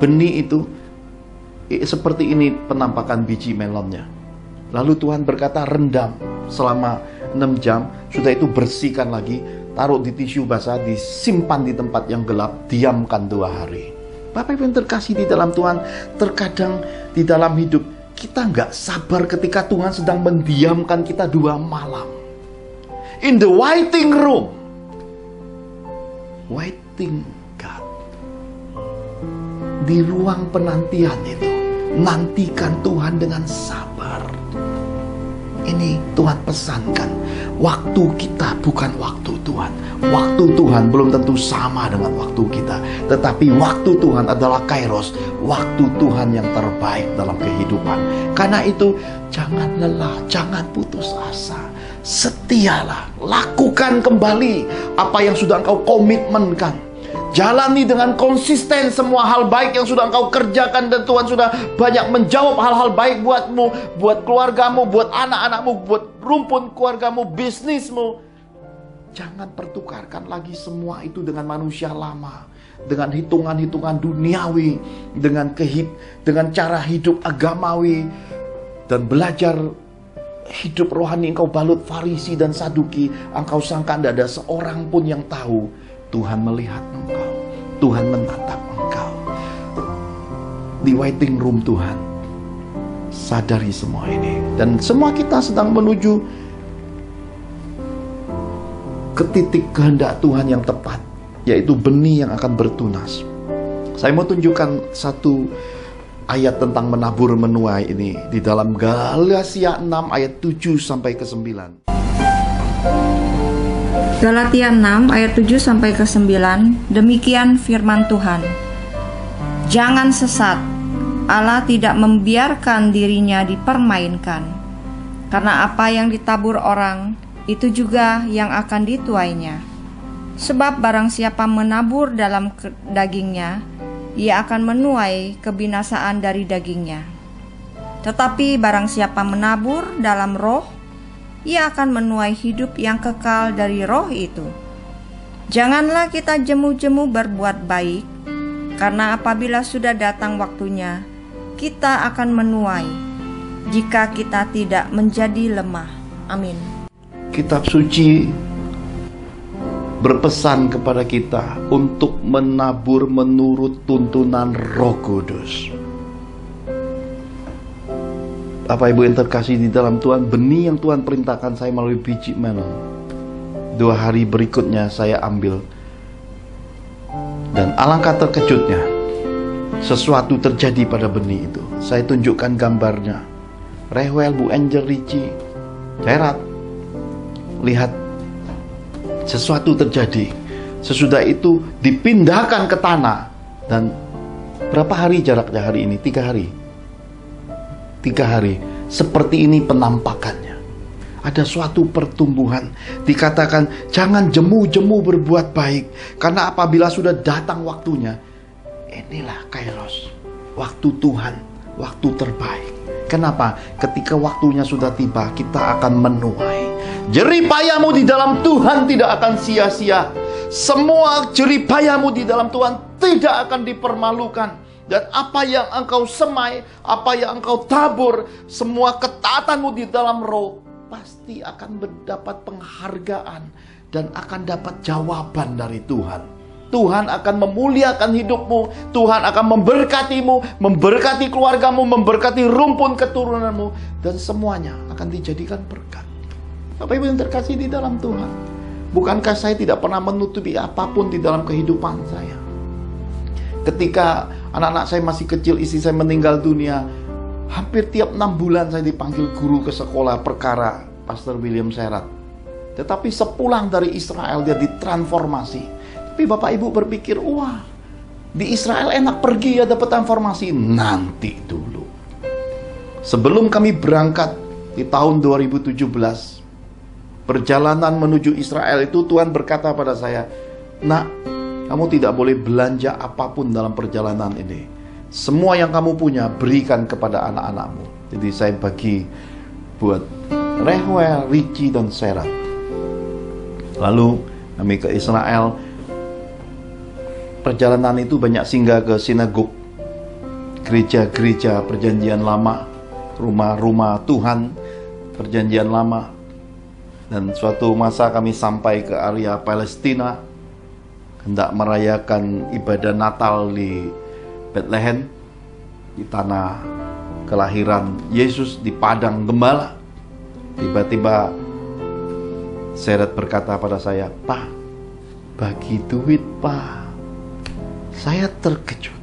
Benih itu seperti ini penampakan biji melonnya. Lalu Tuhan berkata, rendam selama 6 jam. Sudah itu bersihkan lagi, taruh di tisu basah, disimpan di tempat yang gelap, diamkan 2 hari. Bapak Ibu yang terkasih di dalam Tuhan, terkadang di dalam hidup kita nggak sabar ketika Tuhan sedang mendiamkan kita 2 malam. In the waiting room, waiting God. Di ruang penantian itu, nantikan Tuhan dengan sabar. Ini Tuhan pesankan, waktu kita bukan waktu Tuhan. Waktu Tuhan belum tentu sama dengan waktu kita, tetapi waktu Tuhan adalah kairos, waktu Tuhan yang terbaik dalam kehidupan. Karena itu jangan lelah, jangan putus asa, setialah, lakukan kembali apa yang sudah engkau komitmenkan. Jalani dengan konsisten semua hal baik yang sudah engkau kerjakan, dan Tuhan sudah banyak menjawab hal-hal baik buatmu, buat keluargamu, buat anak-anakmu, buat rumpun keluargamu, bisnismu. Jangan pertukarkan lagi semua itu dengan manusia lama, dengan hitungan-hitungan duniawi, dengan cara hidup agamawi, dan belajar hidup rohani. Engkau balut Farisi dan Saduki, engkau sangka tidak ada seorang pun yang tahu. Tuhan melihat engkau, Tuhan menatap engkau. Di waiting room Tuhan, sadari semua ini. Dan semua kita sedang menuju ke titik kehendak Tuhan yang tepat, yaitu benih yang akan bertunas. Saya mau tunjukkan satu ayat tentang menabur menuai ini di dalam Galatia 6 ayat 7 sampai ke 9. Galatia 6 ayat 7 sampai ke 9. Demikian firman Tuhan. Jangan sesat. Allah tidak membiarkan dirinya dipermainkan. Karena apa yang ditabur orang, itu juga yang akan dituainya. Sebab barang siapa menabur dalam dagingnya, ia akan menuai kebinasaan dari dagingnya. Tetapi barang siapa menabur dalam roh, ia akan menuai hidup yang kekal dari roh itu. Janganlah kita jemu-jemu berbuat baik, karena apabila sudah datang waktunya, kita akan menuai, jika kita tidak menjadi lemah. Amin. Kitab suci berpesan kepada kita untuk menabur menurut tuntunan Roh Kudus. Bapak Ibu yang terkasih di dalam Tuhan, benih yang Tuhan perintahkan saya melalui biji melon, 2 hari berikutnya saya ambil. Dan alangkah terkejutnya, sesuatu terjadi pada benih itu. Saya tunjukkan gambarnya. Rewel, Bu Angel, Ricci, Cerat, lihat, sesuatu terjadi. Sesudah itu dipindahkan ke tanah. Dan berapa hari jaraknya hari ini? 3 hari. 3 hari. Seperti ini penampakannya. Ada suatu pertumbuhan. Dikatakan jangan jemu-jemu berbuat baik, karena apabila sudah datang waktunya, inilah Kairos, waktu Tuhan, waktu terbaik. Kenapa? Ketika waktunya sudah tiba, kita akan menuai. Jerih payahmu di dalam Tuhan tidak akan sia-sia. Semua jerih payahmu di dalam Tuhan tidak akan dipermalukan. Dan apa yang engkau semai, apa yang engkau tabur, semua ketaatanmu di dalam Roh pasti akan mendapat penghargaan dan akan dapat jawaban dari Tuhan. Tuhan akan memuliakan hidupmu, Tuhan akan memberkatimu, memberkati keluargamu, memberkati rumpun keturunanmu, dan semuanya akan dijadikan berkat. Bapak Ibu yang terkasih di dalam Tuhan, bukankah saya tidak pernah menutupi apapun di dalam kehidupan saya? Ketika anak-anak saya masih kecil, istri saya meninggal dunia, hampir tiap 6 bulan saya dipanggil guru ke sekolah perkara Pastor William Serat. Tetapi sepulang dari Israel dia ditransformasi. Tapi Bapak Ibu berpikir, wah, di Israel enak pergi ya dapat transformasi. Nanti dulu. Sebelum kami berangkat di tahun 2017, perjalanan menuju Israel itu Tuhan berkata pada saya, "Nak, kamu tidak boleh belanja apapun dalam perjalanan ini. Semua yang kamu punya berikan kepada anak-anakmu." Jadi saya bagi buat Rewel, Ricci, dan Serat. Lalu kami ke Israel. Perjalanan itu banyak singgah ke sinagog, gereja-gereja perjanjian lama, rumah-rumah Tuhan perjanjian lama. Dan suatu masa kami sampai ke area Palestina, hendak merayakan ibadah Natal di Bethlehem, di tanah kelahiran Yesus, di padang gembala. Tiba-tiba Serat berkata pada saya, "Pak, bagi duit, Pak." Saya terkejut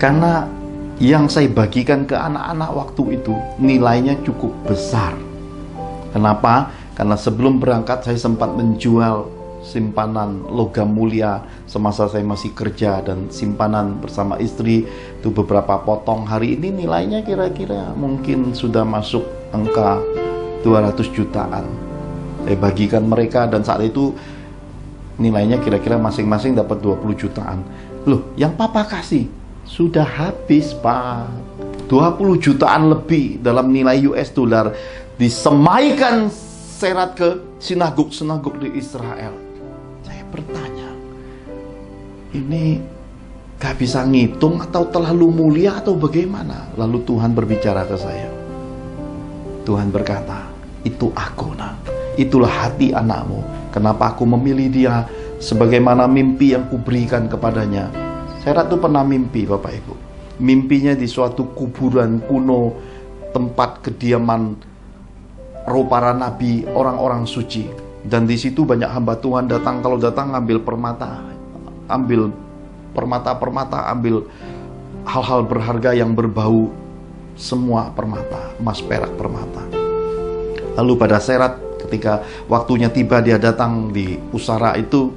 karena yang saya bagikan ke anak-anak waktu itu nilainya cukup besar. Kenapa? Karena sebelum berangkat saya sempat menjual simpanan logam mulia semasa saya masih kerja, dan simpanan bersama istri itu beberapa potong. Hari ini nilainya kira-kira mungkin sudah masuk angka 200 jutaan. Saya bagikan mereka, dan saat itu nilainya kira-kira masing-masing dapat 20 jutaan. Loh, yang Papa kasih sudah habis, Pak. 20 jutaan lebih dalam nilai US dollar disemaikan Serat ke sinagog-sinagog di Israel. Saya bertanya, ini gak bisa ngitung atau terlalu mulia atau bagaimana? Lalu Tuhan berbicara ke saya. Tuhan berkata, "Itu aku, Nak. Itulah hati anakmu. Kenapa aku memilih dia? Sebagaimana mimpi yang kuberikan kepadanya." Serat itu pernah mimpi, Bapak Ibu. Mimpinya di suatu kuburan kuno, tempat kediaman roh para nabi, orang-orang suci. Dan di situ banyak hamba Tuhan datang. Kalau datang ambil permata, ambil permata-permata, ambil hal-hal berharga yang berbau, semua permata, emas, perak, permata. Lalu pada Serat, ketika waktunya tiba, dia datang di pusara itu.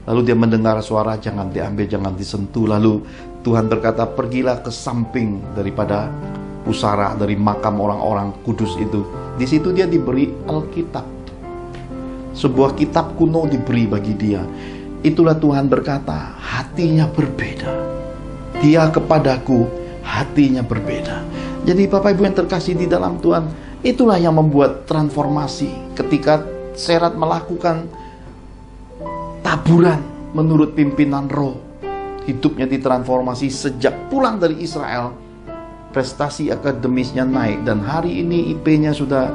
Lalu dia mendengar suara, "Jangan diambil, jangan disentuh." Lalu Tuhan berkata, "Pergilah ke samping daripada pusara, dari makam orang-orang kudus itu." Di situ dia diberi Alkitab. Sebuah kitab kuno diberi bagi dia. Itulah Tuhan berkata, hatinya berbeda. Dia kepadaku, hatinya berbeda. Jadi Bapak Ibu yang terkasih di dalam Tuhan, itulah yang membuat transformasi. Ketika Serat melakukan taburan menurut pimpinan roh, hidupnya ditransformasi. Sejak pulang dari Israel, prestasi akademisnya naik, dan hari ini IP-nya sudah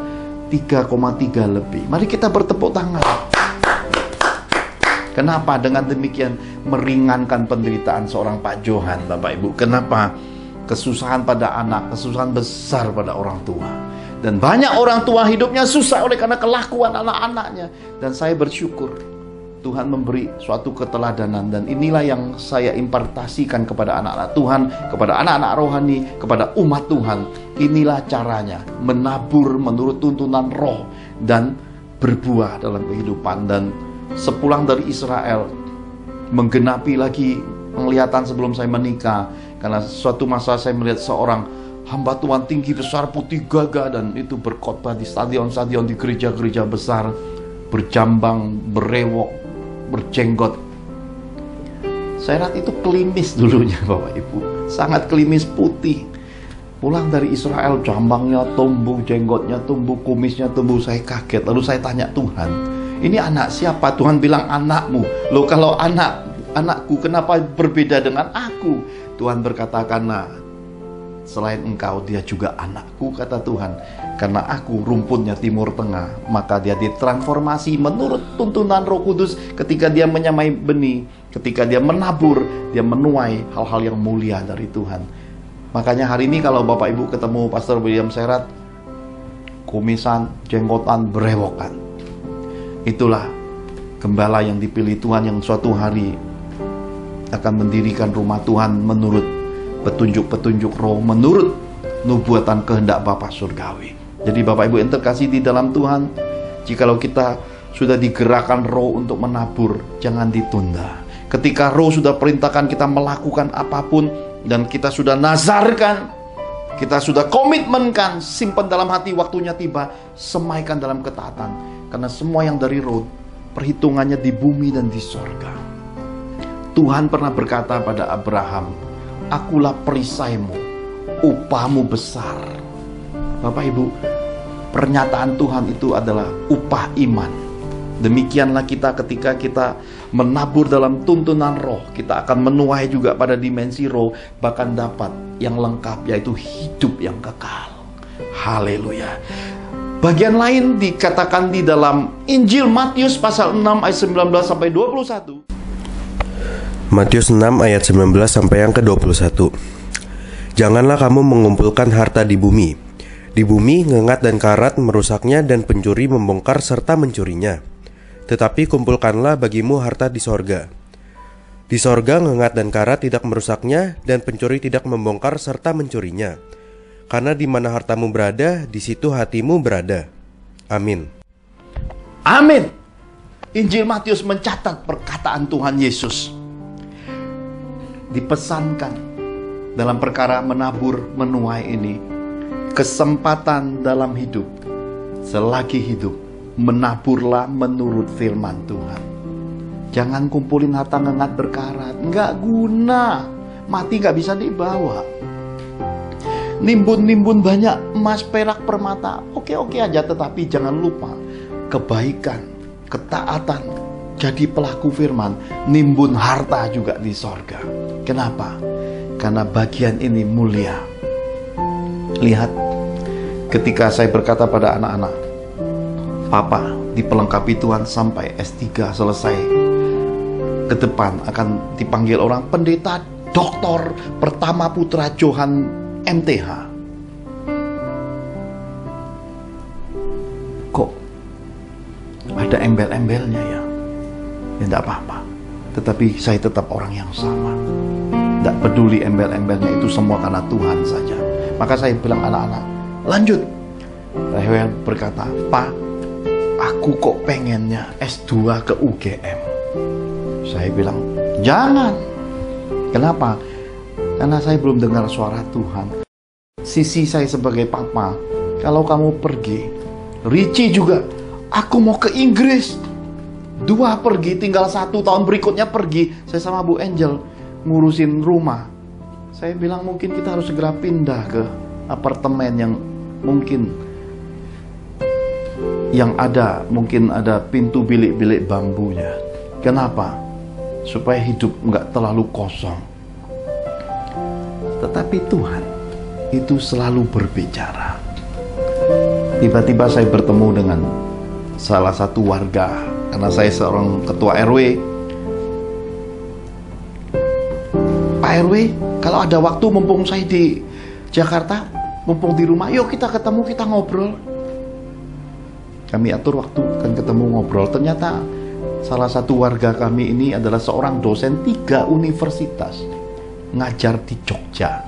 3,3 lebih. Mari kita bertepuk tangan. Kenapa dengan demikian meringankan penderitaan seorang Pak Johan, Bapak Ibu? Kenapa kesusahan pada anak, kesusahan besar pada orang tua? Dan banyak orang tua hidupnya susah oleh karena kelakuan anak-anaknya. Dan saya bersyukur Tuhan memberi suatu keteladanan, dan inilah yang saya impartasikan kepada anak-anak Tuhan, kepada anak-anak rohani, kepada umat Tuhan. Inilah caranya menabur menurut tuntunan roh dan berbuah dalam kehidupan. Dan sepulang dari Israel, menggenapi lagi penglihatan sebelum saya menikah, karena suatu masa saya melihat seorang hamba Tuhan tinggi besar putih gagah, dan itu berkhotbah di stadion-stadion, di gereja-gereja besar, berjambang, berewok, berjenggot. Saya lihat itu klimis dulunya, Bapak Ibu, sangat klimis, putih. Pulang dari Israel, jambangnya tumbuh, jenggotnya tumbuh, kumisnya tumbuh. Saya kaget, lalu saya tanya Tuhan, ini anak siapa? Tuhan bilang anakmu. Loh, kalau anakku, kenapa berbeda dengan aku? Tuhan berkata, karena selain engkau, dia juga anakku, kata Tuhan. Karena aku rumputnya Timur Tengah, maka dia ditransformasi menurut tuntunan Roh Kudus. Ketika dia menyamai benih, ketika dia menabur, dia menuai hal-hal yang mulia dari Tuhan. Makanya hari ini kalau Bapak Ibu ketemu Pastor William Serat, kumisan, jenggotan, berewokan, itulah gembala yang dipilih Tuhan, yang suatu hari akan mendirikan rumah Tuhan menurut petunjuk-petunjuk roh, menurut nubuatan kehendak Bapa Surgawi. Jadi Bapak Ibu yang terkasih di dalam Tuhan, jikalau kita sudah digerakkan roh untuk menabur, jangan ditunda. Ketika roh sudah perintahkan kita melakukan apapun, dan kita sudah nazarkan, kita sudah komitmenkan, simpan dalam hati, waktunya tiba, semaikan dalam ketaatan. Karena semua yang dari roh, perhitungannya di bumi dan di sorga. Tuhan pernah berkata pada Abraham, akulah perisaimu, upahmu besar. Bapak Ibu, pernyataan Tuhan itu adalah upah iman. Demikianlah kita ketika kita menabur dalam tuntunan roh, kita akan menuai juga pada dimensi roh, bahkan dapat yang lengkap, yaitu hidup yang kekal. Haleluya. Bagian lain dikatakan di dalam Injil Matius pasal 6 ayat 19 sampai 21. Matius 6 ayat 19 sampai yang ke-21. Janganlah kamu mengumpulkan harta di bumi. Di bumi ngengat dan karat merusaknya, dan pencuri membongkar serta mencurinya. Tetapi kumpulkanlah bagimu harta di sorga. Di sorga ngengat dan karat tidak merusaknya, dan pencuri tidak membongkar serta mencurinya. Karena di mana hartamu berada, di situ hatimu berada. Amin. Amin. Injil Matius mencatat perkataan Tuhan Yesus. Dipesankan dalam perkara menabur menuai ini, kesempatan dalam hidup, selagi hidup, menaburlah menurut firman Tuhan. Jangan kumpulin harta ngengat berkarat, nggak guna, mati nggak bisa dibawa. Nimbun-nimbun banyak emas, perak, permata, oke-oke aja, tetapi jangan lupa kebaikan, ketaatan, jadi pelaku firman, nimbun harta juga di sorga. Kenapa? Karena bagian ini mulia. Lihat, ketika saya berkata pada anak-anak, Papa dipelengkapi Tuhan sampai S3 selesai, ke depan akan dipanggil orang pendeta doktor pertama putra Johan MTH. Kok ada embel-embelnya ya? Ya enggak apa-apa. Tetapi saya tetap orang yang sama. Tidak peduli embel-embelnya, itu semua karena Tuhan saja. Maka saya bilang anak-anak, lanjut. Saya berkata, Pak, aku kok pengennya S2 ke UGM. Saya bilang, jangan. Kenapa? Karena saya belum dengar suara Tuhan. Sisi saya sebagai papa, kalau kamu pergi, Richie juga, aku mau ke Inggris. 2 pergi, tinggal 1 tahun berikutnya pergi. Saya sama Bu Angel ngurusin rumah. Saya bilang mungkin kita harus segera pindah ke apartemen yang mungkin mungkin ada pintu bilik-bilik bambunya. Kenapa? Supaya hidup nggak terlalu kosong. Tetapi Tuhan itu selalu berbicara. Tiba-tiba saya bertemu dengan salah satu warga, karena saya seorang ketua RW, Pak RW, kalau ada waktu mumpung saya di Jakarta, mumpung di rumah, yuk kita ketemu, kita ngobrol. Kami atur waktu, kan ketemu ngobrol. Ternyata salah satu warga kami ini adalah seorang dosen 3 universitas, ngajar di Jogja.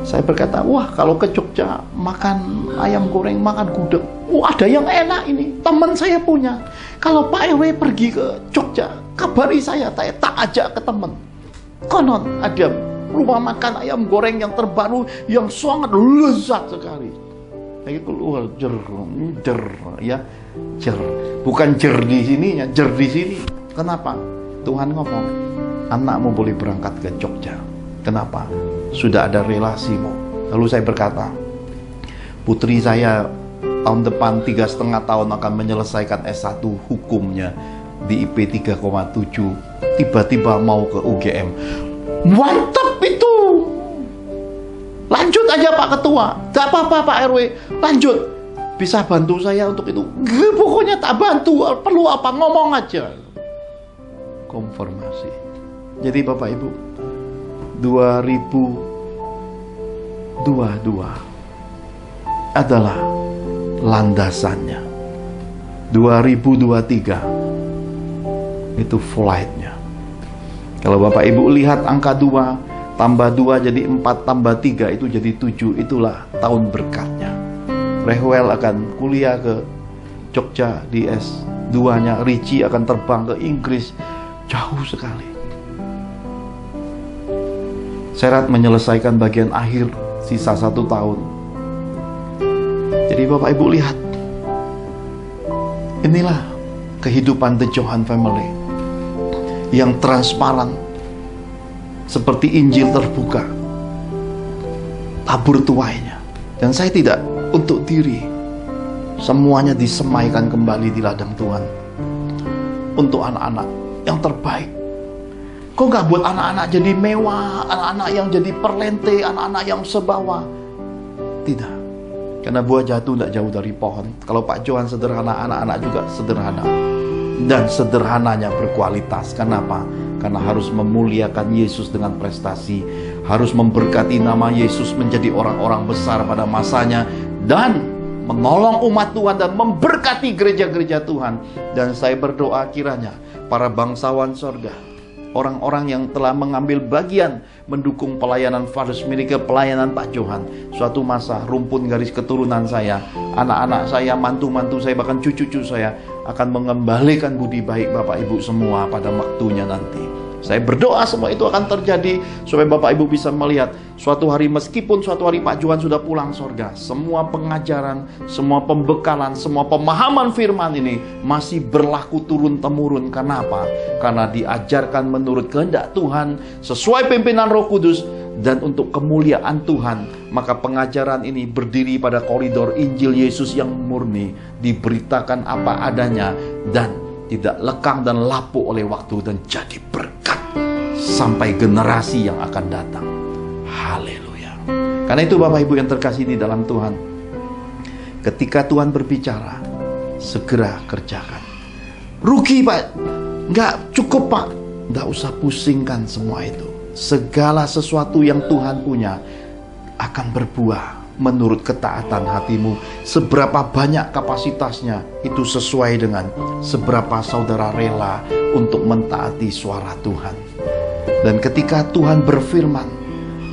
Saya berkata, wah kalau ke Jogja makan ayam goreng, makan gudeg, ada yang enak ini, teman saya punya. Kalau Pak RW pergi ke Jogja, kabari saya tak ajak ke teman. Konon ada rumah makan ayam goreng yang terbaru, yang sangat lezat sekali. Saya keluar jer, ya jer, bukan jer di sininya, jer di sini. Kenapa? Tuhan ngomong, anakmu boleh berangkat ke Jogja. Kenapa? Sudah ada relasimu. Lalu saya berkata, putri saya tahun depan 3,5 tahun akan menyelesaikan S1 hukumnya di IP 3,7. Tiba-tiba mau ke UGM. Mantap itu. Lanjut aja Pak Ketua. Gak apa-apa Pak RW. Lanjut. Bisa bantu saya untuk itu? Pokoknya tak bantu. Perlu apa? Ngomong aja. Konfirmasi. Jadi Bapak Ibu, 2022 adalah landasannya. 2023 itu flightnya. Kalau Bapak Ibu lihat angka 2 tambah 2 jadi 4 tambah 3 itu jadi 7, itulah tahun berkatnya. Rehwel akan kuliah ke Jogja di S2-nya, Richie akan terbang ke Inggris, jauh sekali. Serat menyelesaikan bagian akhir, sisa 1 tahun. Jadi Bapak Ibu lihat, inilah kehidupan The Johan Family yang transparan, seperti Injil terbuka, tabur tuainya. Dan saya tidak untuk diri, semuanya disemaikan kembali di ladang Tuhan untuk anak-anak yang terbaik. Kok gak buat anak-anak jadi mewah, anak-anak yang jadi perlente, anak-anak yang sebawa? Tidak. Karena buah jatuh tidak jauh dari pohon. Kalau Pak Johan sederhana, anak-anak juga sederhana. Dan sederhananya berkualitas. Kenapa? Karena harus memuliakan Yesus dengan prestasi. Harus memberkati nama Yesus menjadi orang-orang besar pada masanya. Dan menolong umat Tuhan dan memberkati gereja-gereja Tuhan. Dan saya berdoa kiranya para bangsawan sorga, orang-orang yang telah mengambil bagian mendukung pelayanan Father's Miracle, pelayanan Pak Johan, suatu masa rumpun garis keturunan saya, anak-anak saya, mantu-mantu saya, bahkan cucu-cucu saya akan mengembalikan budi baik Bapak Ibu semua pada waktunya nanti. Saya berdoa semua itu akan terjadi supaya Bapak Ibu bisa melihat suatu hari, meskipun suatu hari Pak Johan sudah pulang sorga, semua pengajaran, semua pembekalan, semua pemahaman firman ini masih berlaku turun-temurun. Kenapa? Karena diajarkan menurut kehendak Tuhan, sesuai pimpinan Roh Kudus, dan untuk kemuliaan Tuhan. Maka pengajaran ini berdiri pada koridor Injil Yesus yang murni, diberitakan apa adanya, dan tidak lekang dan lapuk oleh waktu, dan jadi berkat sampai generasi yang akan datang. Haleluya. Karena itu Bapak Ibu yang terkasih di dalam Tuhan, ketika Tuhan berbicara, segera kerjakan. Rugi Pak, nggak cukup Pak, nggak usah pusingkan semua itu. Segala sesuatu yang Tuhan punya akan berbuah menurut ketaatan hatimu. Seberapa banyak kapasitasnya itu sesuai dengan seberapa saudara rela untuk mentaati suara Tuhan. Dan ketika Tuhan berfirman,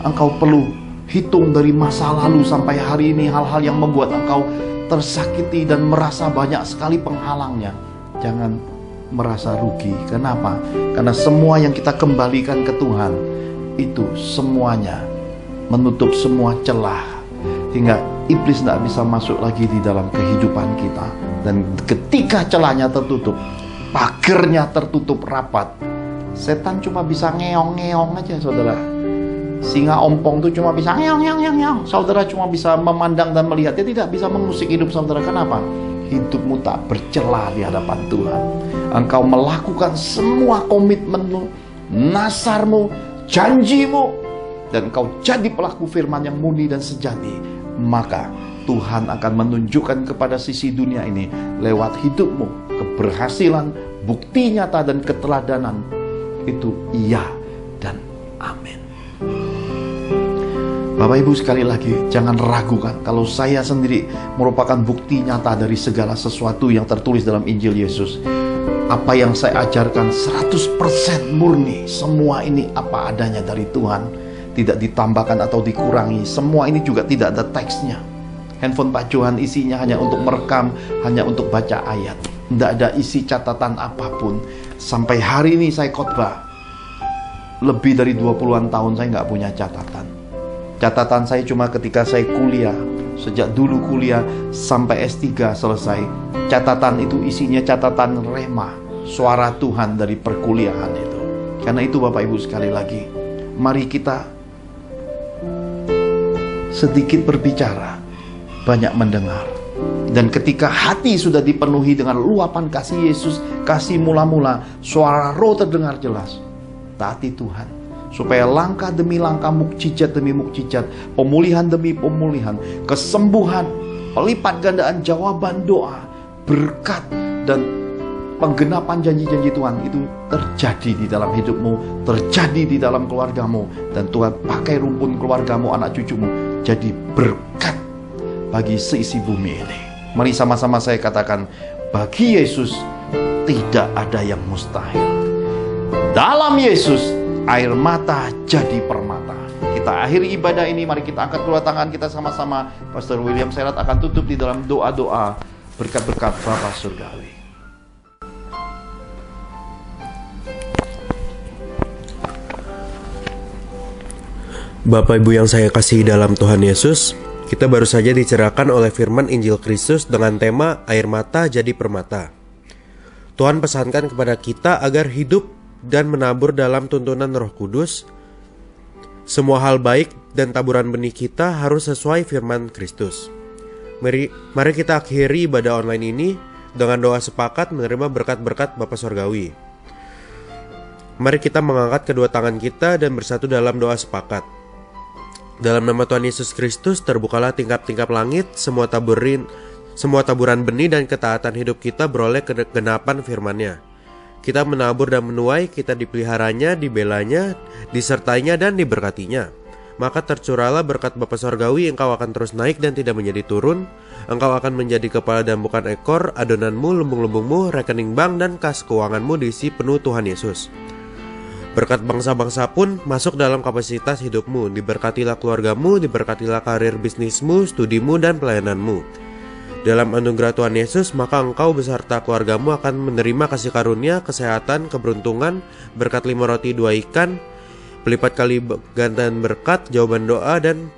engkau perlu hitung dari masa lalu sampai hari ini hal-hal yang membuat engkau tersakiti dan merasa banyak sekali penghalangnya. Jangan merasa rugi. Kenapa? Karena semua yang kita kembalikan ke Tuhan itu semuanya menutup semua celah, hingga iblis tidak bisa masuk lagi di dalam kehidupan kita. Dan ketika celahnya tertutup, pagernya tertutup rapat, setan cuma bisa ngeong-ngeong aja saudara. Singa ompong itu cuma bisa ngeong-ngeong. Saudara cuma bisa memandang dan melihat. Dia tidak bisa mengusik hidup saudara. Kenapa? Hidupmu tak bercelah di hadapan Tuhan. Engkau melakukan semua komitmenmu, nasarmu, janjimu, dan engkau jadi pelaku firman yang murni dan sejati. Maka Tuhan akan menunjukkan kepada sisi dunia ini lewat hidupmu keberhasilan, bukti nyata dan keteladanan. Itu iya dan Amin. Bapak Ibu, sekali lagi jangan ragukan kalau saya sendiri merupakan bukti nyata dari segala sesuatu yang tertulis dalam Injil Yesus. Apa yang saya ajarkan 100% murni. Semua ini apa adanya dari Tuhan, tidak ditambahkan atau dikurangi. Semua ini juga tidak ada teksnya. Handphone Pak Johan isinya hanya untuk merekam, hanya untuk baca ayat. Tidak ada isi catatan apapun. Sampai hari ini saya khotbah, lebih dari 20-an tahun saya nggak punya catatan. Catatan saya cuma ketika saya kuliah. Sejak dulu kuliah sampai S3 selesai, catatan itu isinya catatan rema, suara Tuhan dari perkuliahan itu. Karena itu Bapak Ibu, sekali lagi, mari kita sedikit berbicara, banyak mendengar. Dan ketika hati sudah dipenuhi dengan luapan kasih Yesus, kasih mula-mula, suara roh terdengar jelas, taati Tuhan. Supaya langkah demi langkah, mukjizat demi mukjizat, pemulihan demi pemulihan, kesembuhan, pelipat gandaan jawaban doa, berkat dan penggenapan janji-janji Tuhan itu terjadi di dalam hidupmu, terjadi di dalam keluargamu. Dan Tuhan pakai rumpun keluargamu, anak cucumu, jadi berkat bagi seisi bumi ini. Mari sama-sama saya katakan, bagi Yesus tidak ada yang mustahil. Dalam Yesus air mata jadi permata. Kita akhiri ibadah ini, mari kita angkat kedua tangan kita sama-sama. Pastor William Serat akan tutup di dalam doa-doa berkat-berkat Bapa Surgawi. Bapak Ibu yang saya kasihi dalam Tuhan Yesus, kita baru saja dicerahkan oleh firman Injil Kristus dengan tema air mata jadi permata. Tuhan pesankan kepada kita agar hidup dan menabur dalam tuntunan Roh Kudus. Semua hal baik dan taburan benih kita harus sesuai firman Kristus. Mari kita akhiri ibadah online ini dengan doa sepakat menerima berkat-berkat Bapa Surgawi. Mari kita mengangkat kedua tangan kita dan bersatu dalam doa sepakat. Dalam nama Tuhan Yesus Kristus, terbukalah tingkap-tingkap langit, semua taburan benih dan ketaatan hidup kita beroleh kegenapan firman-Nya. Kita menabur dan menuai, kita dipeliharanya, dibelanya, disertainya dan diberkatinya. Maka tercurahlah berkat Bapa Surgawi, engkau akan terus naik dan tidak menjadi turun. Engkau akan menjadi kepala dan bukan ekor, adonanmu, lumbung-lumbungmu, rekening bank dan kas keuanganmu diisi penuh Tuhan Yesus. Berkat bangsa-bangsa pun masuk dalam kapasitas hidupmu. Diberkatilah keluargamu, diberkatilah karir bisnismu, studimu dan pelayananmu. Dalam anugerah Tuhan Yesus, maka engkau beserta keluargamu akan menerima kasih karunia, kesehatan, keberuntungan, berkat 5 roti 2 ikan, pelipat kali gandaan berkat, jawaban doa, dan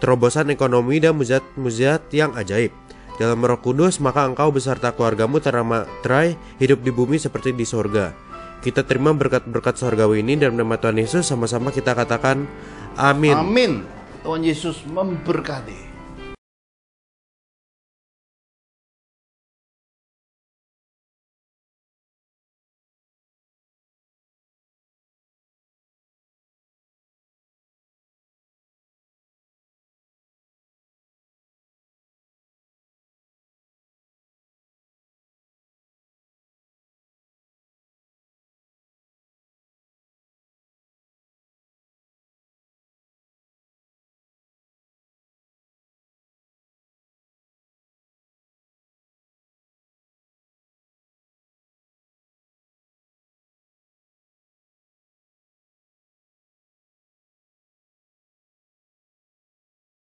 terobosan ekonomi dan mujizat yang ajaib. Dalam Roh Kudus, maka engkau beserta keluargamu terai hidup di bumi seperti di sorga. Kita terima berkat-berkat surgawi ini dalam nama Tuhan Yesus, sama-sama kita katakan amin. Amin. Tuhan Yesus memberkati.